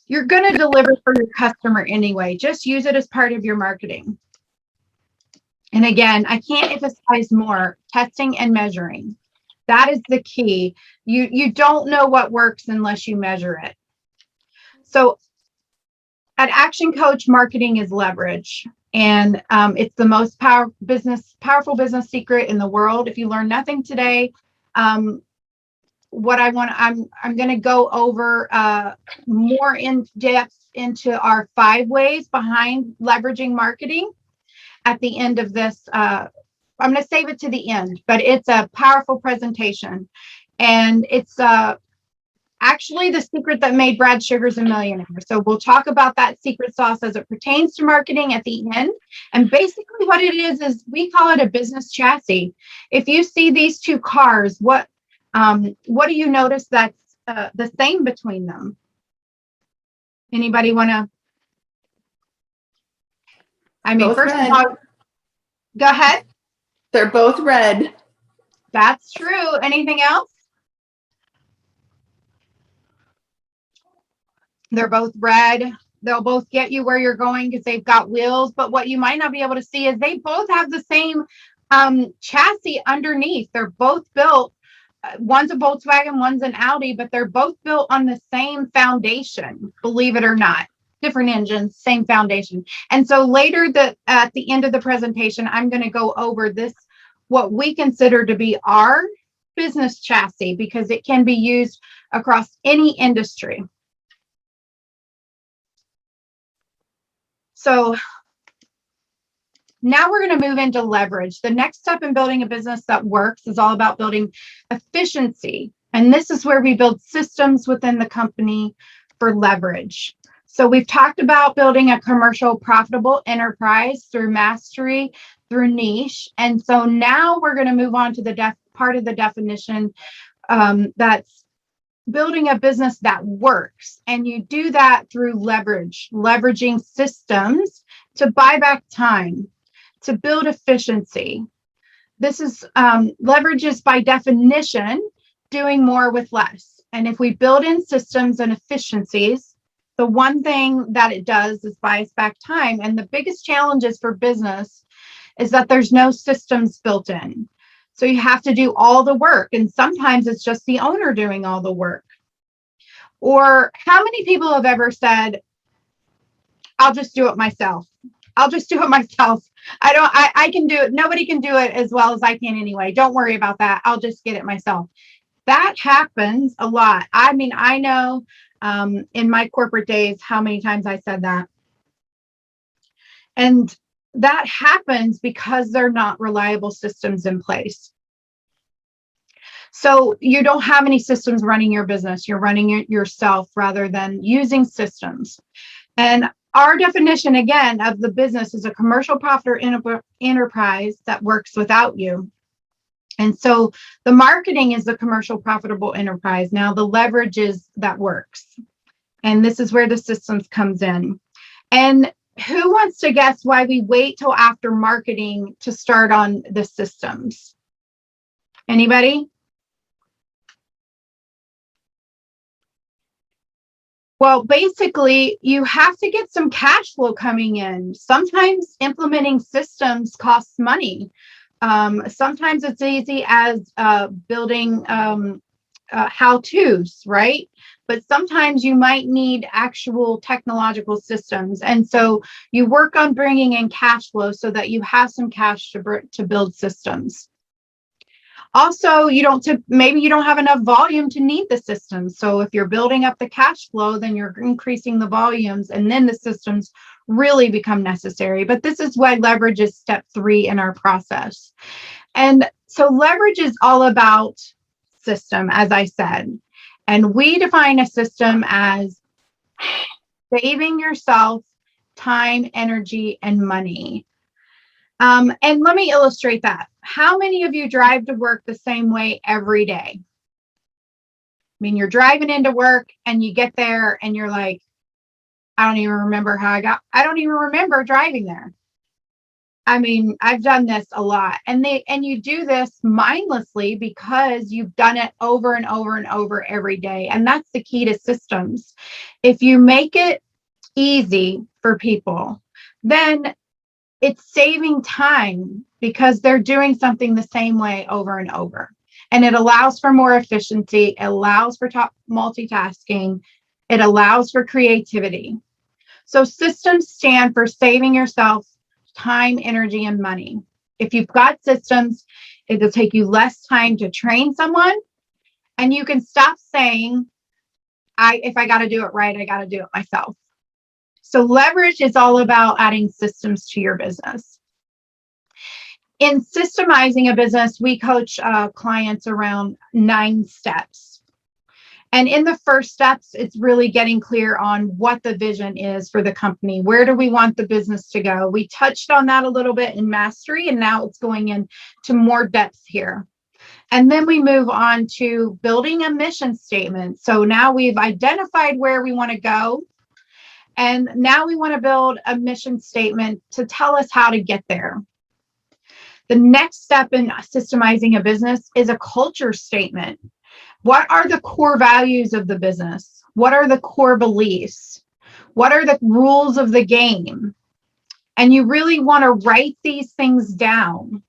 You're going to deliver for your customer anyway. Just use it as part of your marketing. And again, I can't emphasize more, testing and measuring. That is the key. You don't know what works unless you measure it. So at Action Coach, marketing is leverage. And it's the most powerful business secret in the world. If you learn nothing today, I'm going to go over more in depth into our 5 ways behind leveraging marketing at the end of this. I'm going to save it to the end, but it's a powerful presentation, and it's actually the secret that made Brad Sugars a millionaire. So we'll talk about that secret sauce as it pertains to marketing at the end. And basically what it is we call it a business chassis. If you see these 2 cars, what do you notice that's the same between them? Anybody want to? Both first red. of all, go ahead. They're both red. That's true. Anything else? They're both red. They'll both get you where you're going because they've got wheels. But what you might not be able to see is they both have the same chassis underneath. They're both built. One's a Volkswagen, one's an Audi, but they're both built on the same foundation, believe it or not. Different engines, same foundation. And so later at the end of the presentation, I'm going to go over this, what we consider to be our business chassis, because it can be used across any industry. So now we're going to move into leverage. The next step in building a business that works is all about building efficiency. And this is where we build systems within the company for leverage. So we've talked about building a commercial profitable enterprise through mastery, through niche. And so now we're going to move on to the part of the definition that's building a business that works. And you do that through leveraging systems to buy back time, to build efficiency, this is leverage is by definition doing more with less. And if we build in systems and efficiencies, the one thing that it does is buy us back time. And the biggest challenges for business is that there's no systems built in. So you have to do all the work. And sometimes it's just the owner doing all the work. Or how many people have ever said, I'll just do it myself. I'll just do it myself. I can do it. Nobody can do it as well as I can anyway. Don't worry about that. I'll just get it myself. That happens a lot. I mean, I know in my corporate days, how many times I said that. And that happens because they're not reliable systems in place. So you don't have any systems running your business. You're running it yourself rather than using systems. And our definition, again, of the business is a commercial profitable enterprise that works without you. And so the marketing is the commercial profitable enterprise. Now the leverage is that works. And this is where the systems comes in. And who wants to guess why we wait till after marketing to start on the systems? Anybody? Well, basically, you have to get some cash flow coming in. Sometimes implementing systems costs money. Sometimes it's easy as building how-tos, right? But sometimes you might need actual technological systems. And so you work on bringing in cash flow so that you have some cash to build systems. Also, maybe you don't have enough volume to need the systems. So if you're building up the cash flow, then you're increasing the volumes, and then the systems really become necessary. But this is why leverage is step 3 in our process. And so leverage is all about system, as I said. And we define a system as saving yourself time, energy, and money. And let me illustrate that. How many of you drive to work the same way every day? I mean, you're driving into work and you get there and you're like, I don't even remember I don't even remember driving there. I mean, I've done this a lot, and you do this mindlessly because you've done it over and over and over every day. And that's the key to systems. If you make it easy for people, then it's saving time because they're doing something the same way over and over. And it allows for more efficiency. It allows for multitasking. It allows for creativity. So systems stand for saving yourself time, energy, and money. If you've got systems, it'll take you less time to train someone, and you can stop saying, if I got to do it right, I got to do it myself. So leverage is all about adding systems to your business. In systemizing a business, we coach clients around 9 steps. And in the first steps, it's really getting clear on what the vision is for the company. Where do we want the business to go? We touched on that a little bit in mastery, and now it's going into more depth here. And then we move on to building a mission statement. So now we've identified where we want to go. And now we want to build a mission statement to tell us how to get there. The next step in systemizing a business is a culture statement. What are the core values of the business? What are the core beliefs? What are the rules of the game? And you really want to write these things down.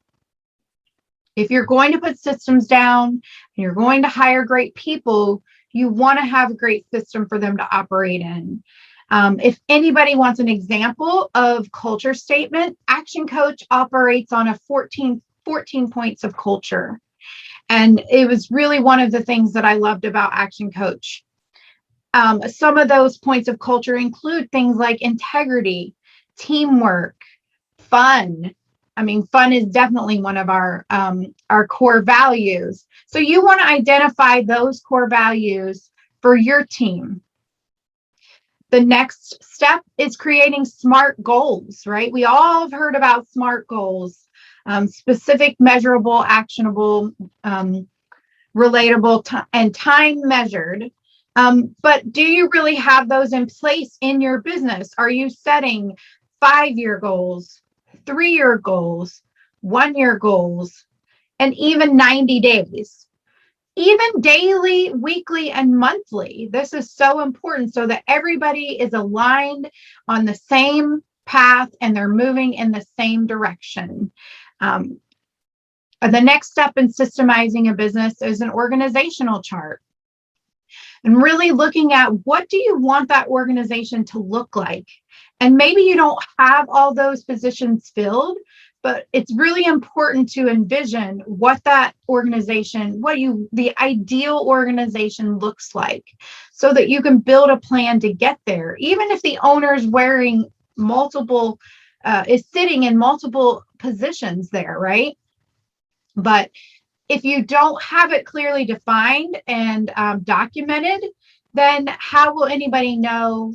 If you're going to put systems down and you're going to hire great people, you want to have a great system for them to operate in. If anybody wants an example of culture statement, Action Coach operates on a 14 points of culture. And it was really one of the things that I loved about Action Coach. Some of those points of culture include things like integrity, teamwork, fun. I mean, fun is definitely one of our core values. So you want to identify those core values for your team. The next step is creating SMART goals, right? We all have heard about SMART goals. Specific, measurable, actionable, relatable, and time measured. But do you really have those in place in your business? Are you setting 5-year goals, 3-year goals, 1-year goals, and even 90 days. Even daily, weekly, and monthly. This is so important so that everybody is aligned on the same path and they're moving in the same direction. The next step in systemizing a business is an organizational chart. And really looking at what do you want that organization to look like? And maybe you don't have all those positions filled, but it's really important to envision what that organization, the ideal organization looks like so that you can build a plan to get there. Even if the owner's wearing multiple, is sitting in multiple positions there, right? But if you don't have it clearly defined and documented, then how will anybody know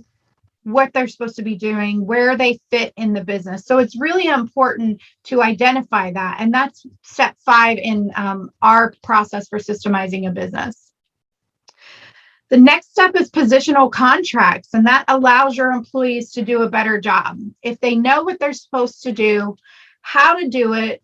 what they're supposed to be doing, where they fit in the business? So it's really important to identify that. And that's step 5 in our process for systemizing a business. The next step is positional contracts, and that allows your employees to do a better job. If they know what they're supposed to do, how to do it,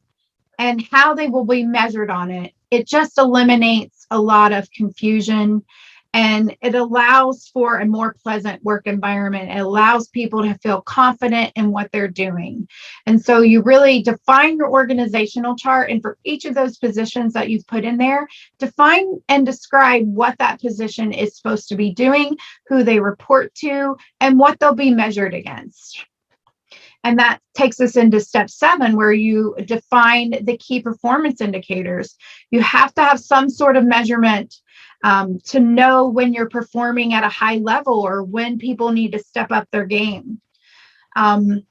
and how they will be measured on it, it just eliminates a lot of confusion, and it allows for a more pleasant work environment. It allows people to feel confident in what they're doing. And so you really define your organizational chart, and for each of those positions that you've put in there, define and describe what that position is supposed to be doing, who they report to, and what they'll be measured against. And that takes us into step 7, where you define the key performance indicators. You have to have some sort of measurement to know when you're performing at a high level or when people need to step up their game. The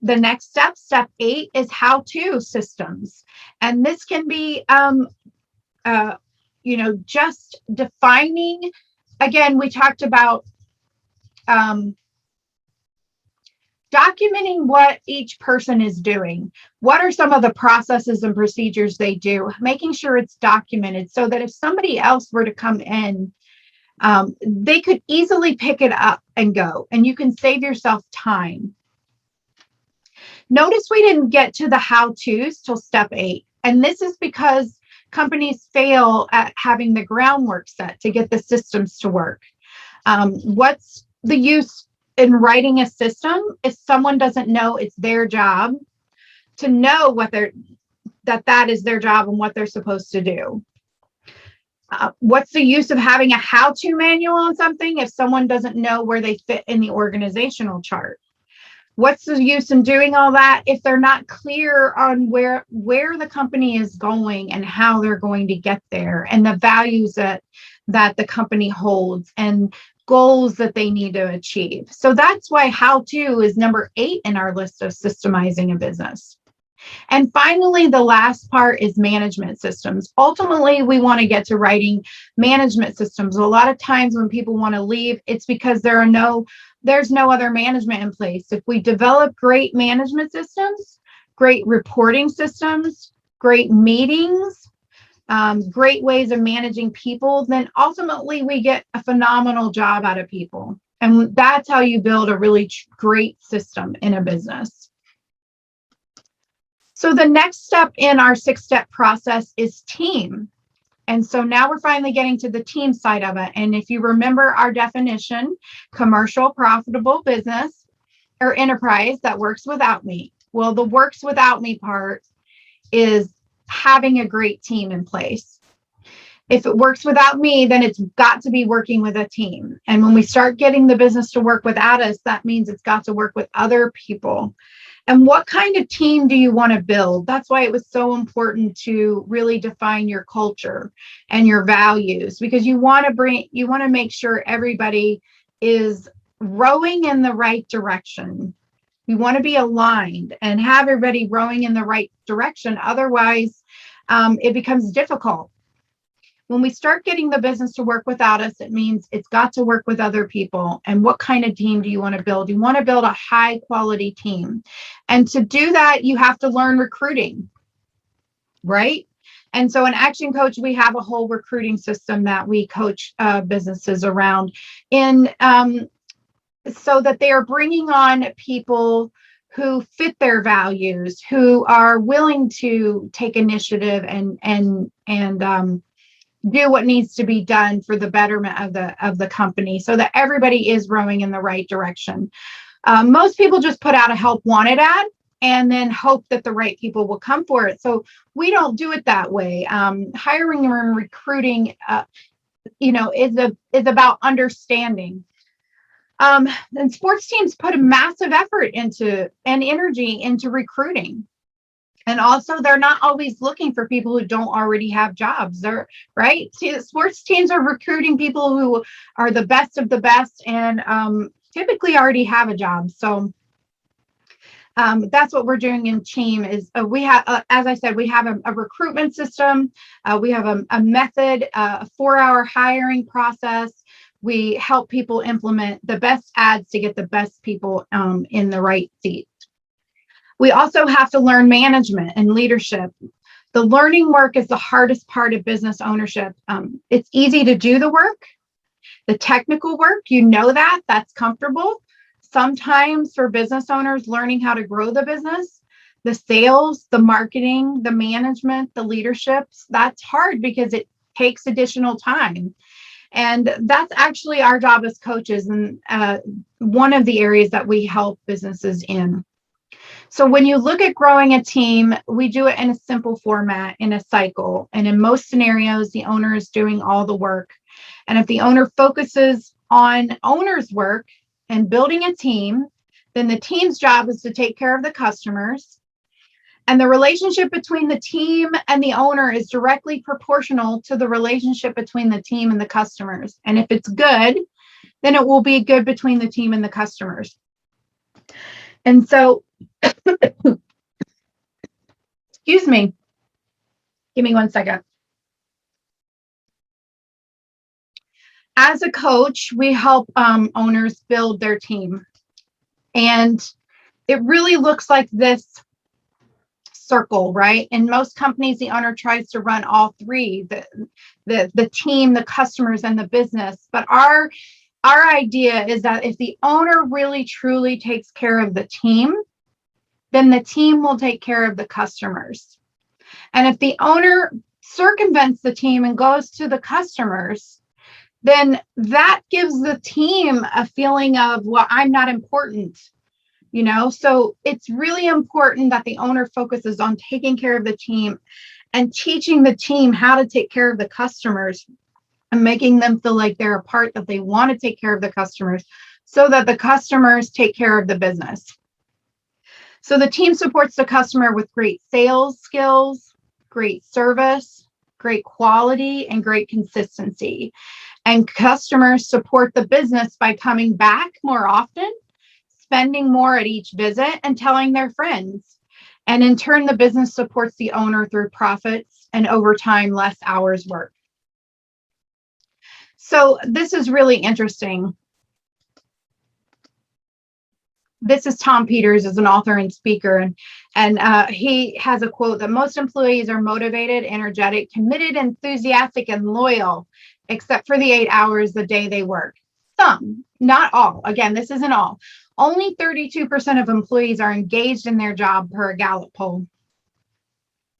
next step, step 8, is how-to systems. And this can be, just defining. Again, we talked about documenting what each person is doing. What are some of the processes and procedures they do? Making sure it's documented so that if somebody else were to come in, they could easily pick it up and go, and you can save yourself time. Notice we didn't get to the how-tos till step 8, and this is because companies fail at having the groundwork set to get the systems to work. What's the use in writing a system if someone doesn't know it's their job to know that is their job and what they're supposed to do? What's the use of having a how-to manual on something if someone doesn't know where they fit in the organizational chart? What's the use in doing all that if they're not clear on where the company is going and how they're going to get there, and the values that the company holds and goals that they need to achieve? So that's why how-to is number 8 in our list of systemizing a business. And finally, the last part is management systems. Ultimately, we want to get to writing management systems. A lot of times when people want to leave, it's because there's no other management in place. If we develop great management systems, great reporting systems, great meetings, great ways of managing people, then ultimately we get a phenomenal job out of people. And that's how you build a really great system in a business. So the next step in our 6-step process is team. And so now we're finally getting to the team side of it. And if you remember our definition, commercial, profitable business or enterprise that works without me. Well, the works without me part is having a great team in place. If it works without me, then it's got to be working with a team. And when we start getting the business to work without us, that means it's got to work with other people. And what kind of team do you want to build? That's why it was so important to really define your culture and your values, because you want to make sure everybody is rowing in the right direction. We want to be aligned and have everybody rowing in the right direction. Otherwise, it becomes difficult. When we start getting the business to work without us, it means it's got to work with other people. And what kind of team do you want to build? You want to build a high quality team. And to do that, you have to learn recruiting, right? And so in Action Coach, we have a whole recruiting system that we coach businesses around so that they are bringing on people who fit their values, who are willing to take initiative and do what needs to be done for the betterment of the company, so that everybody is rowing in the right direction. Most people just put out a help wanted ad and then hope that the right people will come for it. So we don't do it that way. Hiring and recruiting, is about understanding. And sports teams put a massive effort into and energy into recruiting. And also, they're not always looking for people who don't already have jobs. They're right. Sports teams are recruiting people who are the best of the best and typically already have a job. So that's what we're doing in Team. Is we have, as I said, we have a recruitment system. We have a method, a 4-hour hiring process. We help people implement the best ads to get the best people in the right seat. We also have to learn management and leadership. The learning work is the hardest part of business ownership. It's easy to do the work, the technical work, that's comfortable. Sometimes for business owners, learning how to grow the business, the sales, the marketing, the management, the leaderships, that's hard because it takes additional time. And that's actually our job as coaches, and one of the areas that we help businesses in. So when you look at growing a team, we do it in a simple format, in a cycle. And in most scenarios, the owner is doing all the work. And if the owner focuses on owner's work and building a team, then the team's job is to take care of the customers. And the relationship between the team and the owner is directly proportional to the relationship between the team and the customers. And if it's good, then it will be good between the team and the customers. And so, excuse me, give me 1 second. As a coach, we help owners build their team. And it really looks like this circle, right? In most companies, the owner tries to run all three, the team, the customers, and the business. But our idea is that if the owner really truly takes care of the team, then the team will take care of the customers. And if the owner circumvents the team and goes to the customers, then that gives the team a feeling of, well, I'm not important. So it's really important that the owner focuses on taking care of the team and teaching the team how to take care of the customers and making them feel like they're a part, that they want to take care of the customers so that the customers take care of the business. So the team supports the customer with great sales skills, great service, great quality, and great consistency. And customers support the business by coming back more often, spending more at each visit, and telling their friends. And in turn, the business supports the owner through profits and over time, less hours worked. So this is really interesting. This is Tom Peters, as an author and speaker, and he has a quote that most employees are motivated, energetic, committed, enthusiastic, and loyal, except for the 8 hours a day they work. Some, not all. Again, this isn't all. Only 32% of employees are engaged in their job per a Gallup poll.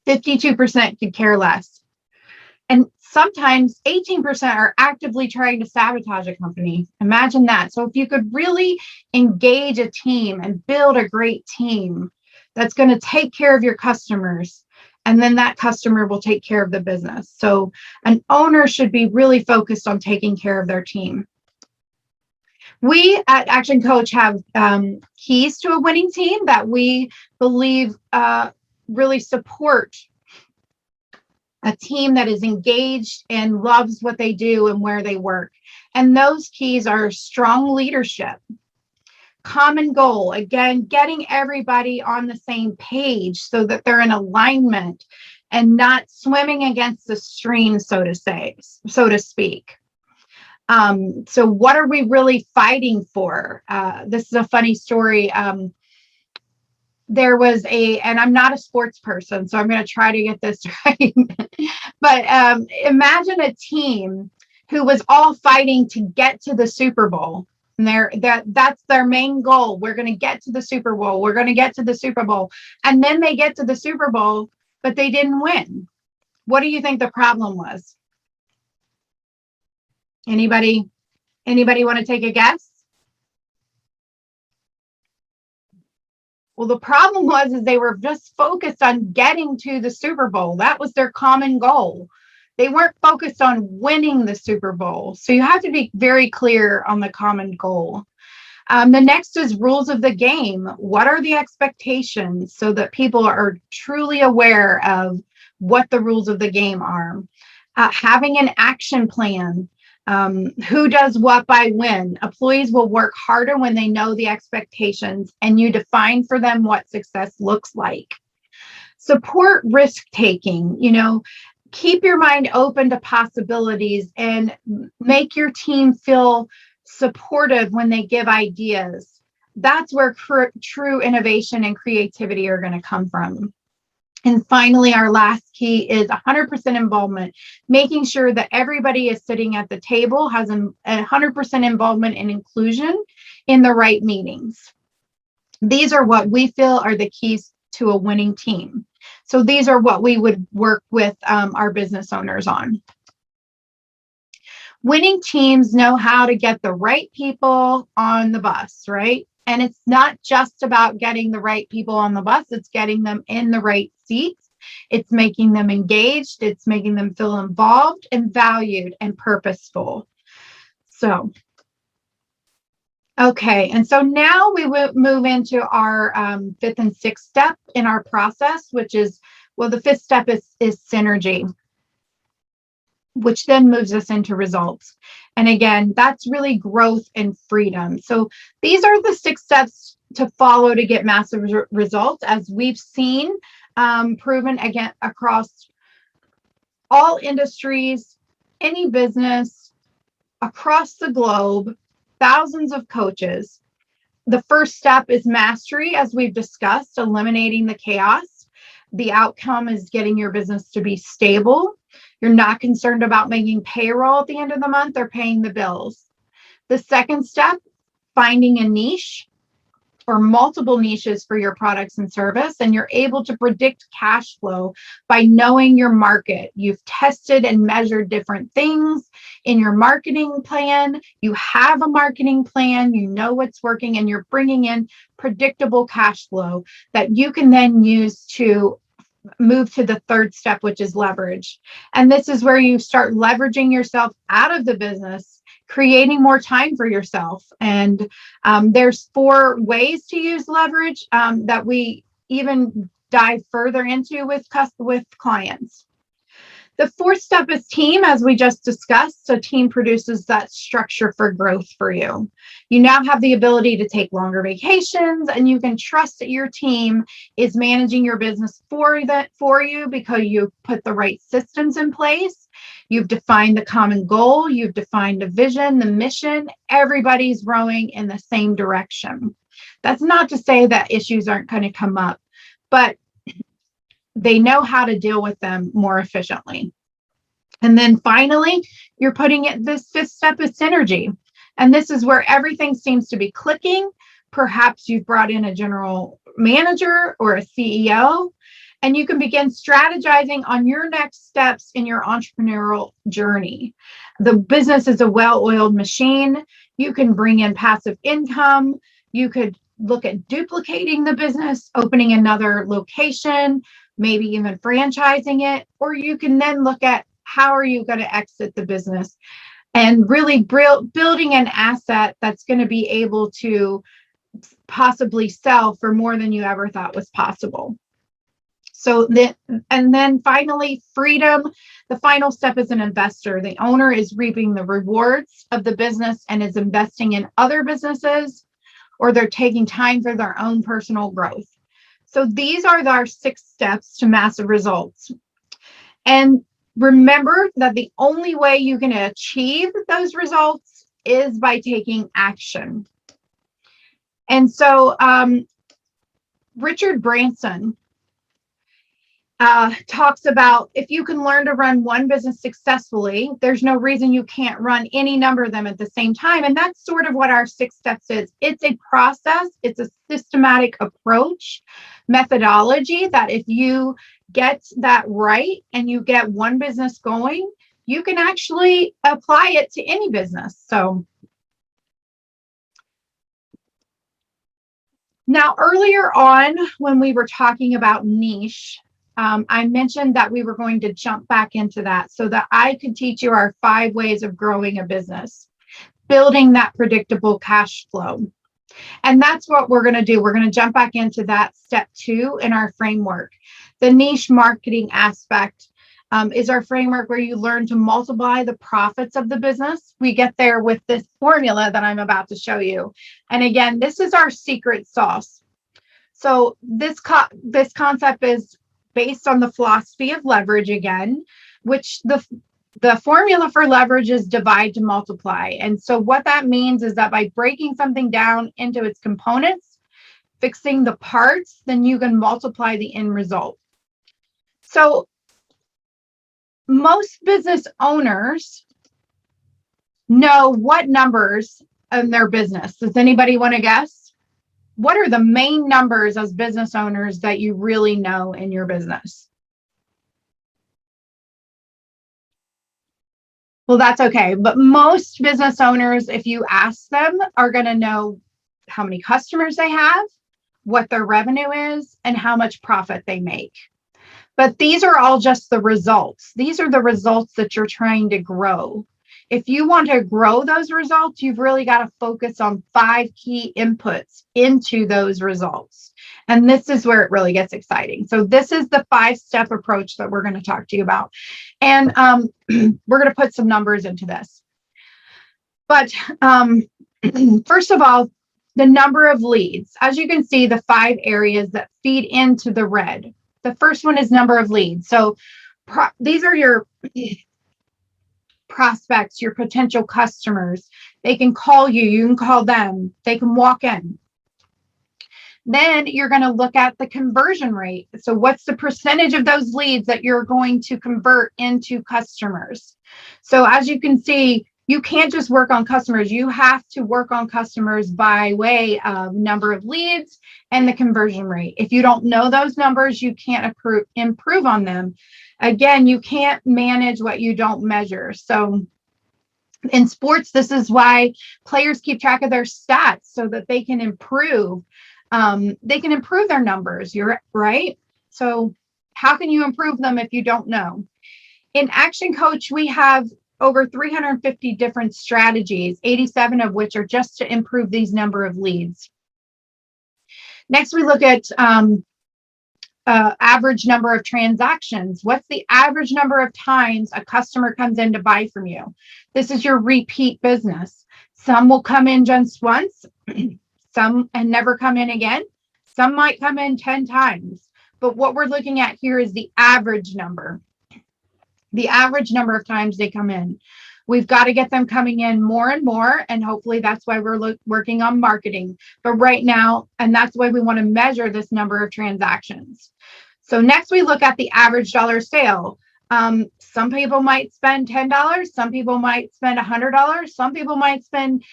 52% could care less. And sometimes 18% are actively trying to sabotage a company. Imagine that. So if you could really engage a team and build a great team that's going to take care of your customers, and then that customer will take care of the business. So an owner should be really focused on taking care of their team. We at Action Coach have keys to a winning team that we believe really support a team that is engaged and loves what they do and where they work. And those keys are strong leadership, common goal, again, getting everybody on the same page so that they're in alignment and not swimming against the stream, so to speak. So what are we really fighting for? This is a funny story. There was and I'm not a sports person, so I'm going to try to get this right. But imagine a team who was all fighting to get to the Super Bowl. And that's their main goal. We're going to get to the Super Bowl. We're going to get to the Super Bowl. And then they get to the Super Bowl, but they didn't win. What do you think the problem was? Anybody want to take a guess? Well, the problem is they were just focused on getting to the Super Bowl. That was their common goal. They weren't focused on winning the Super Bowl. So you have to be very clear on the common goal. The next is rules of the game. What are the expectations so that people are truly aware of what the rules of the game are? Having an action plan. Who does what by when? Employees will work harder when they know the expectations and you define for them what success looks like. Support risk taking. Keep your mind open to possibilities and make your team feel supportive when they give ideas. That's where true innovation and creativity are going to come from. And finally, our last key is 100% involvement, making sure that everybody is sitting at the table, has 100% involvement and inclusion in the right meetings. These are what we feel are the keys to a winning team. So these are what we would work with our business owners on. Winning teams know how to get the right people on the bus, right? And it's not just about getting the right people on the bus, it's getting them in the right seats. It's making them engaged. It's making them feel involved and valued and purposeful. So, okay. And so now we will move into our fifth and sixth step in our process, which is, well, the fifth step is synergy, which then moves us into results. And again, that's really growth and freedom. So these are the 6 steps to follow to get massive results, as we've seen proven again across all industries, any business, across the globe, thousands of coaches. The first step is mastery, as we've discussed, eliminating the chaos. The outcome is getting your business to be stable. You're not concerned about making payroll at the end of the month or paying the bills. The second step, finding a niche or multiple niches for your products and service, and you're able to predict cash flow by knowing your market. You've tested and measured different things in your marketing plan. You have a marketing plan, you know what's working, and you're bringing in predictable cash flow that you can then use to move to the third step, which is leverage. And this is where you start leveraging yourself out of the business, creating more time for yourself. And there's 4 ways to use leverage that we even dive further into with clients. The fourth step is team, as we just discussed. So team produces that structure for growth for you. You now have the ability to take longer vacations, and you can trust that your team is managing your business for you because you've put the right systems in place. You've defined the common goal. You've defined the vision, the mission. Everybody's rowing in the same direction. That's not to say that issues aren't going to come up, but they know how to deal with them more efficiently. And then finally, you're putting it, this 5th step is synergy. And this is where everything seems to be clicking. Perhaps you've brought in a general manager or a CEO, and you can begin strategizing on your next steps in your entrepreneurial journey. The business is a well-oiled machine. You can bring in passive income. You could look at duplicating the business, opening another location, maybe even franchising it, or you can then look at how are you going to exit the business and really building an asset that's going to be able to possibly sell for more than you ever thought was possible. So and then finally, freedom. The final step is an investor. The owner is reaping the rewards of the business and is investing in other businesses, or they're taking time for their own personal growth. So these are our 6 steps to massive results. And remember that the only way you can achieve those results is by taking action. And so Richard Branson, talks about if you can learn to run one business successfully, there's no reason you can't run any number of them at the same time. And that's sort of what our 6 steps is. It's a process, it's a systematic approach, methodology that if you get that right and you get one business going, you can actually apply it to any business. So now earlier on, when we were talking about niche, I mentioned that we were going to jump back into that so that I could teach you our 5 ways of growing a business, building that predictable cash flow. And that's what we're going to do. We're going to jump back into that step 2 in our framework. The niche marketing aspect is our framework where you learn to multiply the profits of the business. We get there with this formula that I'm about to show you. And again, this is our secret sauce. So this concept is based on the philosophy of leverage again, which the formula for leverage is divide to multiply. And so what that means is that by breaking something down into its components, fixing the parts, then you can multiply the end result. So most business owners know what numbers in their business. Does anybody want to guess? What are the main numbers as business owners that you really know in your business? Well, that's okay. But most business owners, if you ask them, are going to know how many customers they have, what their revenue is, and how much profit they make. But these are all just the results. These are the results that you're trying to grow. If you want to grow those results, you've really got to focus on 5 key inputs into those results. And this is where it really gets exciting. So this is the 5-step approach that we're going to talk to you about. And we're going to put some numbers into this. But first of all, the number of leads. As you can see, the 5 areas that feed into the red. The first one is number of leads. So these are your prospects, your potential customers. They can call you, you can call them, they can walk in. Then you're going to look at the conversion rate. So what's the percentage of those leads that you're going to convert into customers? So as you can see, you can't just work on customers. You have to work on customers by way of number of leads and the conversion rate. If you don't know those numbers, you can't improve on them. Again, you can't manage what you don't measure. So in sports, this is why players keep track of their stats so that they can improve. They can improve their numbers. You're right. So how can you improve them if you don't know? In Action Coach, we have over 350 different strategies, 87 of which are just to improve these number of leads. Next, we look at average number of transactions. What's the average number of times a customer comes in to buy from you? This is your repeat business. Some will come in just once, some and never come in again. Some might come in 10 times. But what we're looking at here is the average number. The average number of times they come in. We've got to get them coming in more and more, and hopefully that's why we're working on marketing. But right now, and that's why we want to measure this number of transactions. So next we look at the average dollar sale. Some people might spend $10, some people might spend $100, some people might spend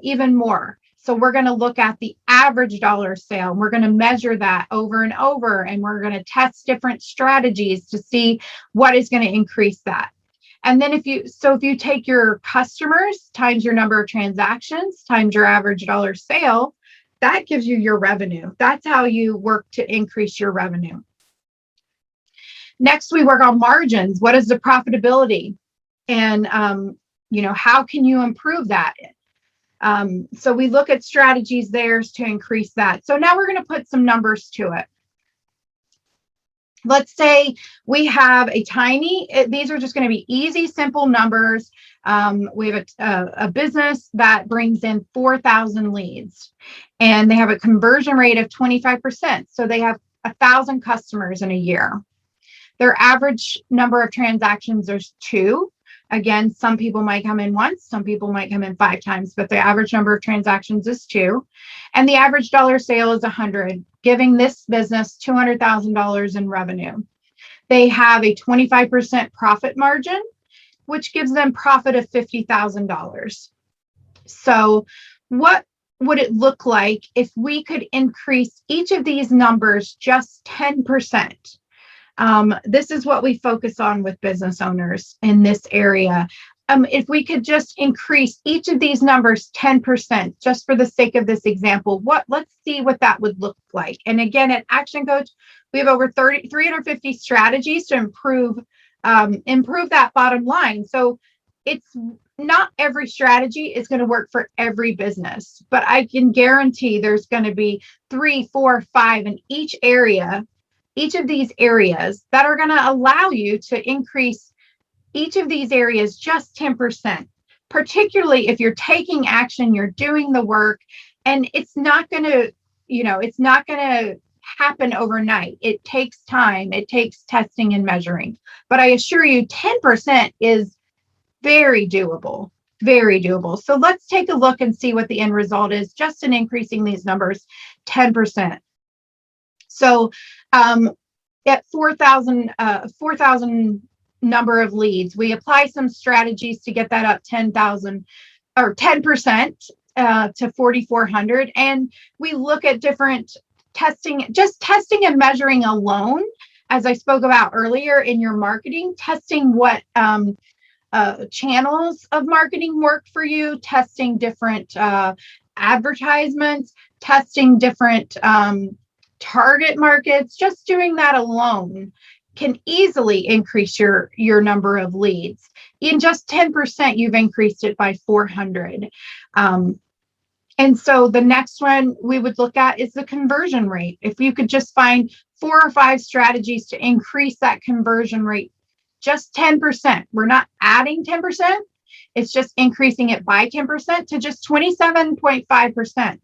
even more. So we're going to look at the average dollar sale. We're going to measure that over and over, and we're going to test different strategies to see what is going to increase that. And then if you take your customers times your number of transactions times your average dollar sale, that gives you your revenue. That's how you work to increase your revenue. Next, we work on margins. What is the profitability? And how can you improve that? So we look at strategies there to increase that. So now we're going to put some numbers to it. Let's say we have these are just going to be easy, simple numbers. We have a business that brings in 4,000 leads and they have a conversion rate of 25%. So they have 1,000 customers in a year. Their average number of transactions is 2. Again, some people might come in once, some people might come in 5 times, but the average number of transactions is 2. And the average dollar sale is 100, giving this business $200,000 in revenue. They have a 25% profit margin, which gives them profit of $50,000. So what would it look like if we could increase each of these numbers just 10%? This is what we focus on with business owners in this area. If we could just increase each of these numbers 10%, just for the sake of this example, let's see what that would look like. And again, at Action Coach, we have over 350 strategies to improve that bottom line. So it's not every strategy is going to work for every business, but I can guarantee there's going to be 3, 4, 5 in each of these areas that are going to allow you to increase each of these areas just 10%, particularly if you're taking action, you're doing the work, and it's not going to happen overnight. It takes time. It takes testing and measuring. But I assure you, 10% is very doable, very doable. So let's take a look and see what the end result is just in increasing these numbers 10%. So at 4,000 number of leads, we apply some strategies to get that up 10,000 or 10% to 4,400. And we look at different testing and measuring alone, as I spoke about earlier in your marketing, testing what channels of marketing work for you, testing different advertisements, testing different target markets. Just doing that alone can easily increase your number of leads. In just 10%, you've increased it by 400. And so the next one we would look at is the conversion rate. If you could just find 4 or 5 strategies to increase that conversion rate, just 10%. We're not adding 10%. It's just increasing it by 10% to just 27.5%.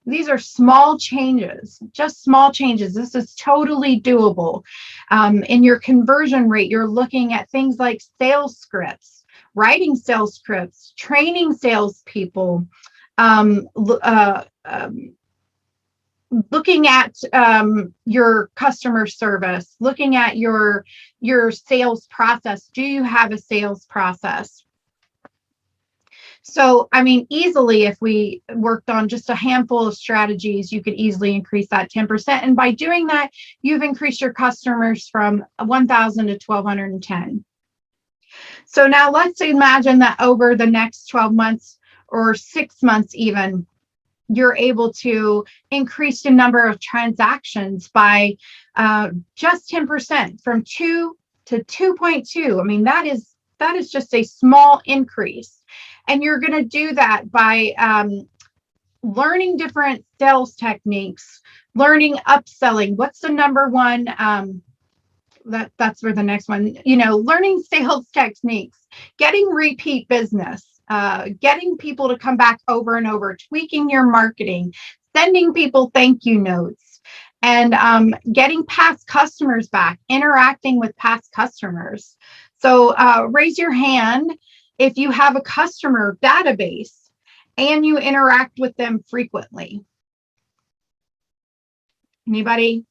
These are small changes, just small changes. This is totally doable. In your conversion rate, you're looking at things like sales scripts, writing sales scripts, training salespeople, looking at your customer service, looking at your sales process. Do you have a sales process? So, I mean, easily, if we worked on just a handful of strategies, you could easily increase that 10%. And by doing that, you've increased your customers from 1,000 to 1,210. So now let's imagine that over the next 12 months or 6 months even, you're able to increase the number of transactions by just 10%, from 2 to 2.2. I mean, that is just a small increase. And you're going to do that by learning different sales techniques, learning upselling. What's the number one? That's for the next one. Learning sales techniques, getting repeat business, getting people to come back over and over, tweaking your marketing, sending people thank you notes, and getting past customers back, interacting with past customers. So raise your hand if you have a customer database and you interact with them frequently. Anybody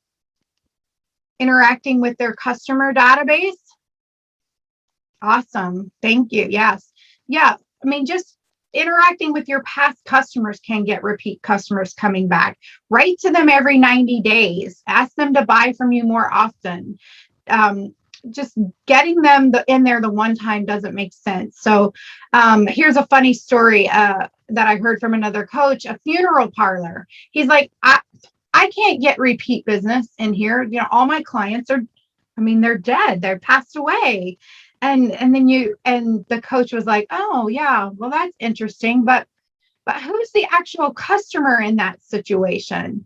interacting with their customer database? Awesome. Thank you. Yes. Yeah. I mean, just interacting with your past customers can get repeat customers coming back. Write to them every 90 days. Ask them to buy from you more often. Just getting them in there the one time doesn't make sense. So here's a funny story that I heard from another coach, a funeral parlor. He's like, I can't get repeat business in here. All my clients they're dead. They're passed away. And the coach was like, oh yeah, well, that's interesting. But who's the actual customer in that situation?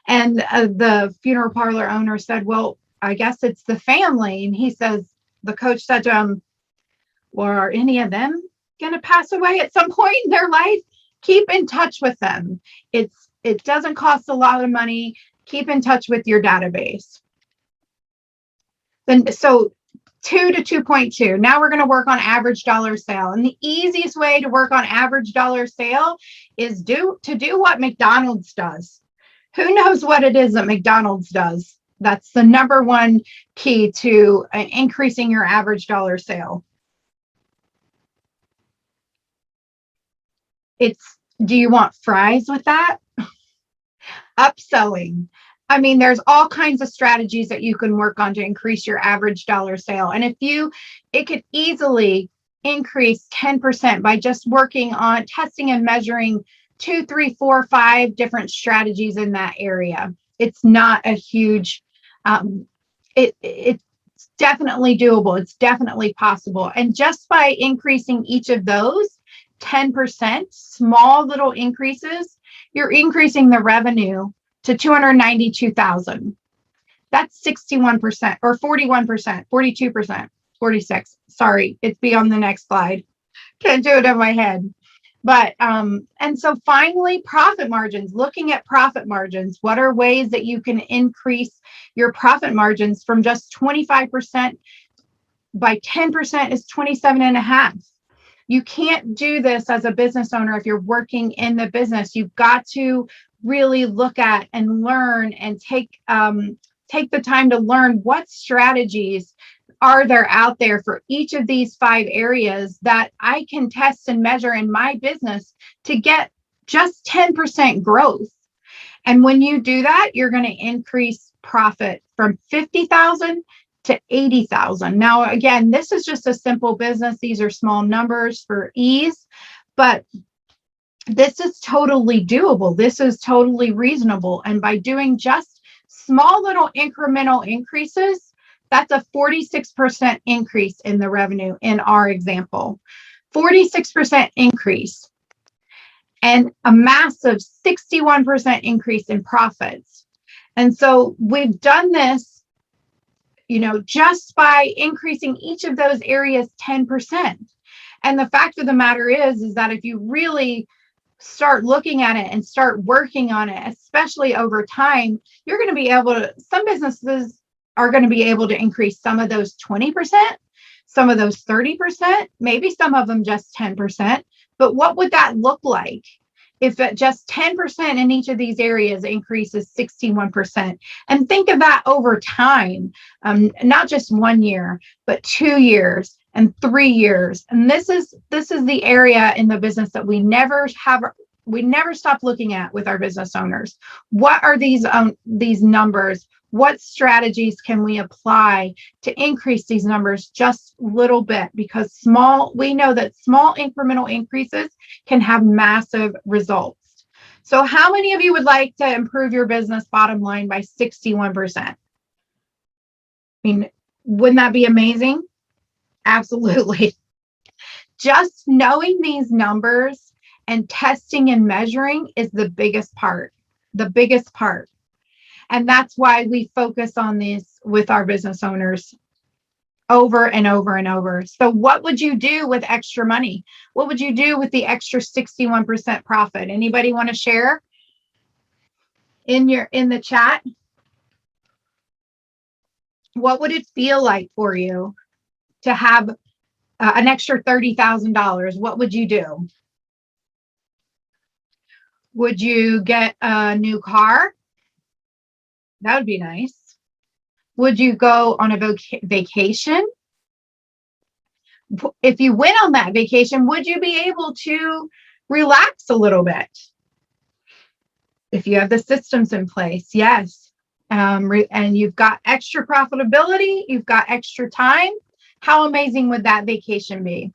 And the funeral parlor owner said, well, I guess it's the family. And the coach said to him, well, are any of them going to pass away at some point in their life? Keep in touch with them. It doesn't cost a lot of money. Keep in touch with your database. Then, so 2 to 2.2. Now we're going to work on average dollar sale. And the easiest way to work on average dollar sale is to do what McDonald's does. Who knows what it is that McDonald's does? That's the number one key to increasing your average dollar sale. Do you want fries with that? Upselling. I mean, there's all kinds of strategies that you can work on to increase your average dollar sale. And it could easily increase 10% by just working on testing and measuring 2, 3, 4, 5 different strategies in that area. It's not a huge, it's definitely doable. It's definitely possible. And just by increasing each of those 10%, small little increases, you're increasing the revenue to 292,000. That's 61% or 41%, 42%, 46. Sorry, it's beyond the next slide. Can't do it in my head. But, and so finally, profit margins, looking at profit margins, what are ways that you can increase your profit margins from just 25% by 10% is 27.5. You can't do this as a business owner if you're working in the business. You've got to really look at and learn and take the time to learn what strategies are there out there for each of these 5 areas that I can test and measure in my business to get just 10% growth. And when you do that, you're going to increase profit from 50,000 to 80,000. Now, again, this is just a simple business. These are small numbers for ease, but this is totally doable. This is totally reasonable. And by doing just small little incremental increases, that's a 46% increase in the revenue in our example. 46% increase and a massive 61% increase in profits. And so we've done this, just by increasing each of those areas 10%. And the fact of the matter is that if you really start looking at it and start working on it, especially over time, you're going to be able to, some businesses are going to be able to increase some of those 20%, some of those 30%, maybe some of them just 10%. But what would that look like if just 10% in each of these areas increases 61%? And think of that over time, not just 1 year, but 2 years and 3 years. And this is the area in the business that we never stop looking at with our business owners. What are these numbers? What strategies can we apply to increase these numbers just a little bit? Because we know that small incremental increases can have massive results. So how many of you would like to improve your business bottom line by 61%? I mean, wouldn't that be amazing? Absolutely. Just knowing these numbers and testing and measuring is the biggest part. And that's why we focus on this with our business owners over and over and over. So what would you do with extra money? What would you do with the extra 61% profit? Anybody want to share in the chat? What would it feel like for you to have an extra $30,000? What would you do? Would you get a new car? That would be nice. Would you go on a vacation? If you went on that vacation, would you be able to relax a little bit? If you have the systems in place, yes. And you've got extra profitability, you've got extra time. How amazing would that vacation be?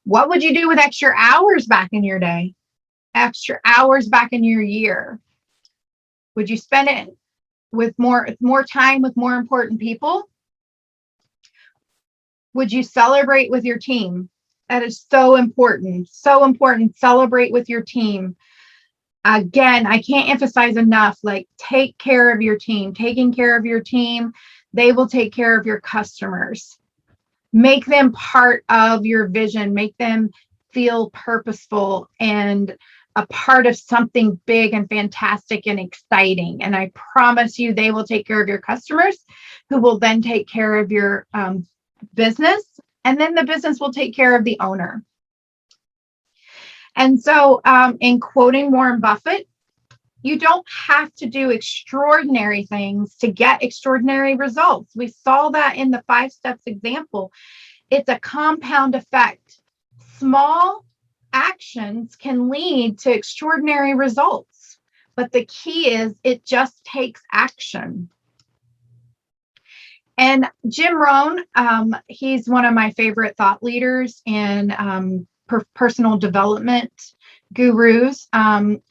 What would you do with extra hours back in your day? Extra hours back in your year? Would you spend it with more time with more important people? Would you celebrate with your team? That is so important. So important. Celebrate with your team. Again, I can't emphasize enough, take care of your team. Taking care of your team, they will take care of your customers. Make them part of your vision. Make them feel purposeful and a part of something big and fantastic and exciting. And I promise you, they will take care of your customers, who will then take care of your business. And then the business will take care of the owner. And so in quoting Warren Buffett, You don't have to do extraordinary things to get extraordinary results. We saw that in the 5 steps example. It's a compound effect. Small actions can lead to extraordinary results, but the key is it just takes action. And Jim Rohn, he's one of my favorite thought leaders and personal development gurus. And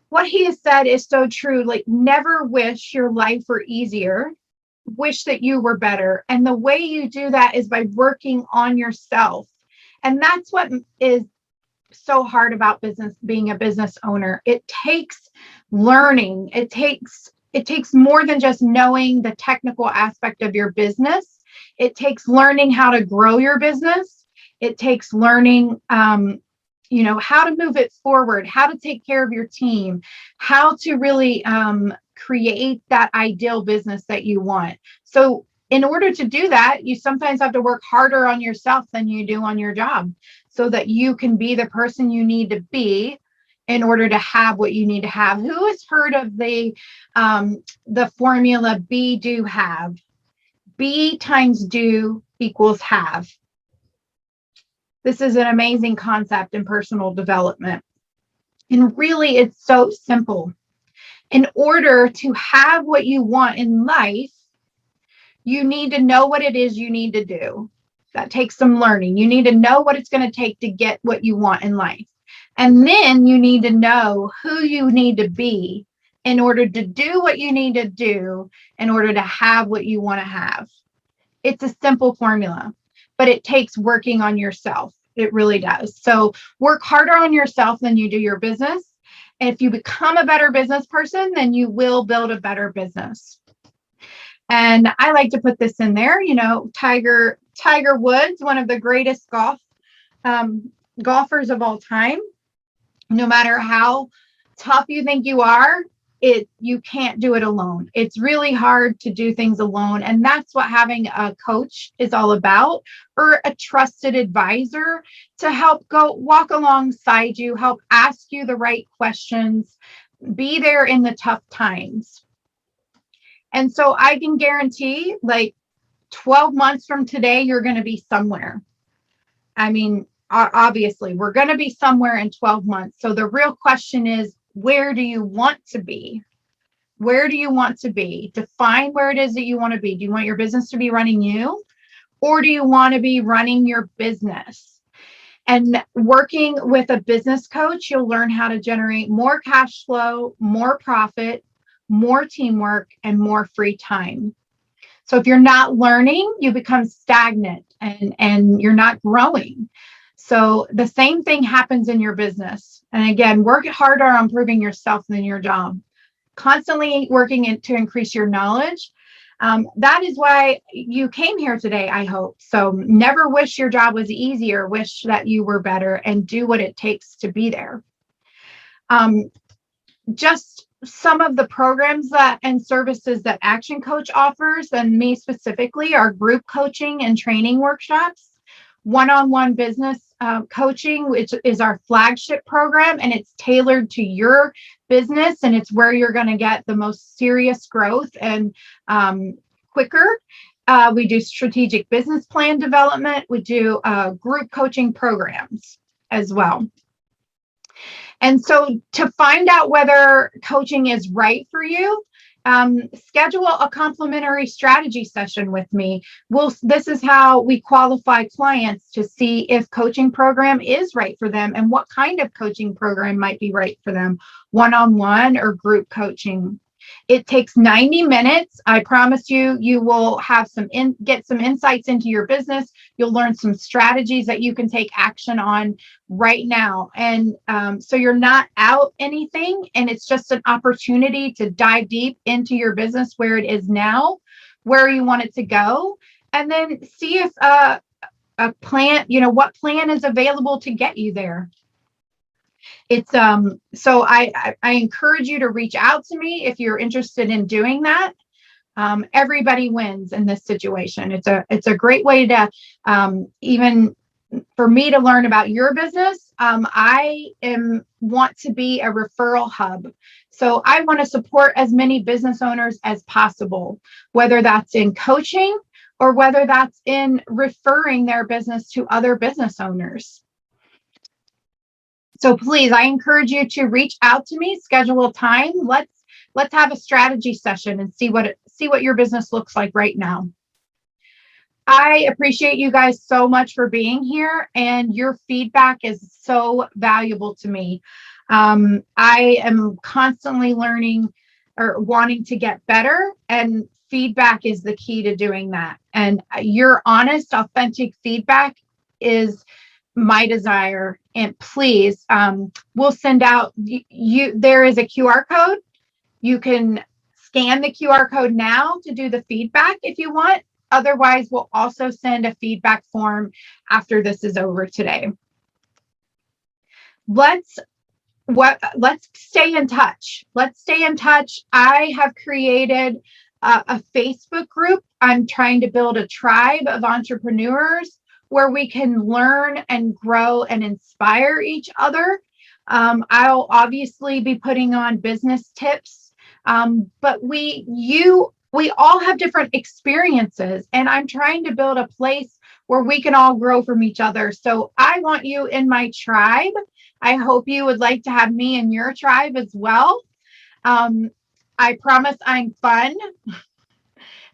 what he has said is so true. Like, never wish your life were easier. Wish that you were better. And the way you do that is by working on yourself. And that's what is so hard about being a business owner. It takes learning. It takes more than just knowing the technical aspect of your business. It takes learning how to grow your business. It takes learning, how to move it forward, how to take care of your team, how to really create that ideal business that you want. So in order to do that, you sometimes have to work harder on yourself than you do on your job so that you can be the person you need to be in order to have what you need to have. Who has heard of the formula be, do, have? Be times do equals have. This is an amazing concept in personal development. And really, it's so simple. In order to have what you want in life, you need to know what it is you need to do. That takes some learning. You need to know what it's going to take to get what you want in life. And then you need to know who you need to be in order to do what you need to do in order to have what you want to have. It's a simple formula, but it takes working on yourself. It really does. So work harder on yourself than you do your business. And if you become a better business person, then you will build a better business. And I like to put this in there, Tiger Woods, one of the greatest golfers of all time. No matter how tough you think you are, you can't do it alone. It's really hard to do things alone. And that's what having a coach is all about, or a trusted advisor to help walk alongside you, help ask you the right questions, be there in the tough times. And so I can guarantee, like, 12 months from today, you're going to be somewhere. I mean, obviously, we're going to be somewhere in 12 months. So the real question is, where do you want to be? Where do you want to be? Define where it is that you want to be. Do you want your business to be running you? Or do you want to be running your business? And working with a business coach, you'll learn how to generate more cash flow, more profit, more teamwork, and more free time. So if you're not learning, you become stagnant and you're not growing. So the same thing happens in your business. And again, work harder on improving yourself than your job. Constantly working to increase your knowledge. That is why you came here today, I hope. So never wish your job was easier. Wish that you were better and do what it takes to be there. Just some of the programs and services that Action Coach offers, and me specifically, are group coaching and training workshops, one-on-one business coaching, which is our flagship program, and it's tailored to your business, and it's where you're going to get the most serious growth and quicker. We do strategic business plan development. We do group coaching programs as well. And so to find out whether coaching is right for you, schedule a complementary strategy session with me. This is how we qualify clients to see if coaching program is right for them and what kind of coaching program might be right for them, one-on-one or group coaching. It takes 90 minutes. I promise you, you will have get some insights into your business. You'll learn some strategies that you can take action on right now. And so you're not out anything, and it's just an opportunity to dive deep into your business, where it is now, where you want it to go, and then see if a plan, what plan is available to get you there. It's so I encourage you to reach out to me if you're interested in doing that. Everybody wins in this situation. It's a great way to even for me to learn about your business. I want to be a referral hub. So I want to support as many business owners as possible, whether that's in coaching or whether that's in referring their business to other business owners. So please, I encourage you to reach out to me, schedule a time. Let's have a strategy session and see what your business looks like right now. I appreciate you guys so much for being here, and your feedback is so valuable to me. I am constantly learning or wanting to get better, and feedback is the key to doing that. And your honest, authentic feedback is my desire. And please, we'll send out there is a QR code. You can scan the QR code now to do the feedback if you want. Otherwise, we'll also send a feedback form after this is over today. Let's stay in touch. Let's stay in touch. I have created a Facebook group. I'm trying to build a tribe of entrepreneurs where we can learn and grow and inspire each other. I'll obviously be putting on business tips, but we all have different experiences, and I'm trying to build a place where we can all grow from each other. So I want you in my tribe. I hope you would like to have me in your tribe as well. I promise I'm fun.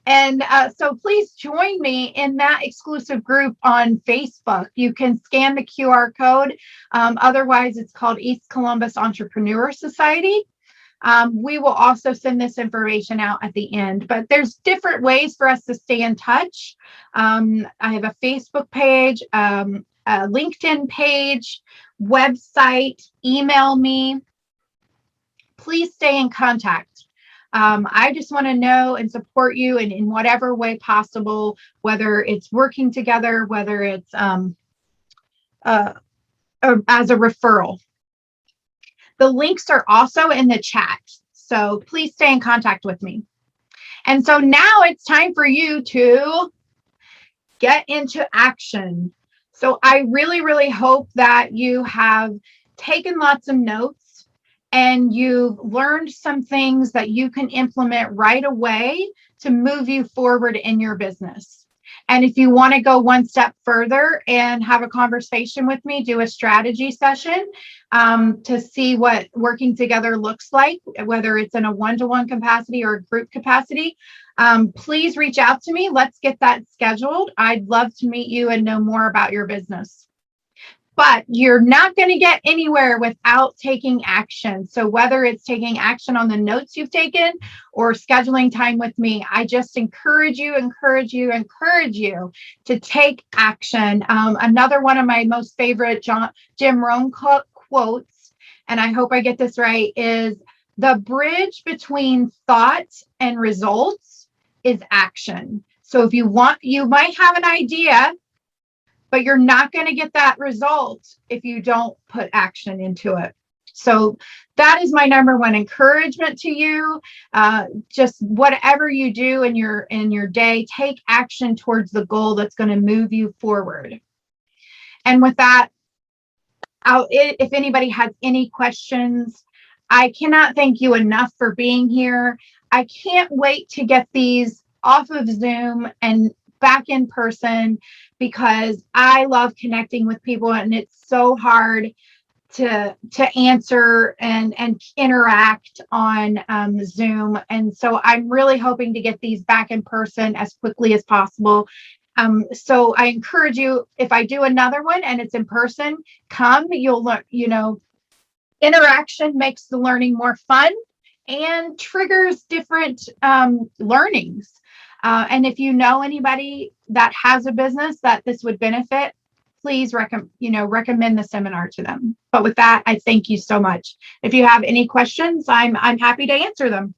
And so please join me in that exclusive group on Facebook. You can scan the QR code. Otherwise, it's called East Columbus Entrepreneur Society. We will also send this information out at the end, but there's different ways for us to stay in touch. I have a Facebook page, a LinkedIn page, website, email me. Please stay in contact. I just want to know and support you in whatever way possible, whether it's working together, whether it's as a referral. The links are also in the chat, so please stay in contact with me. And so now it's time for you to get into action. So I really, really hope that you have taken lots of notes and you've learned some things that you can implement right away to move you forward in your business. And if you want to go one step further and have a conversation with me, do a strategy session to see what working together looks like, whether it's in a one-to-one capacity or a group capacity, please reach out to me. Let's get that scheduled. I'd love to meet you and know more about your business. But you're not going to get anywhere without taking action. So whether it's taking action on the notes you've taken or scheduling time with me, I just encourage you to take action. Another one of my most favorite Jim Rohn quotes, and I hope I get this right, is the bridge between thought and results is action. So if you might have an idea, but you're not going to get that result if you don't put action into it. So that is my number one encouragement to you. Just whatever you do in your day, take action towards the goal that's going to move you forward. And with that, if anybody has any questions, I cannot thank you enough for being here. I can't wait to get these off of Zoom and back in person, because I love connecting with people, and it's so hard to answer and interact on Zoom. And so I'm really hoping to get these back in person as quickly as possible. So I encourage you, if I do another one and it's in person, come. You'll learn, interaction makes the learning more fun and triggers different learnings. And if you know anybody that has a business that this would benefit, please recommend the seminar to them. But with that, I thank you so much. If you have any questions, I'm happy to answer them.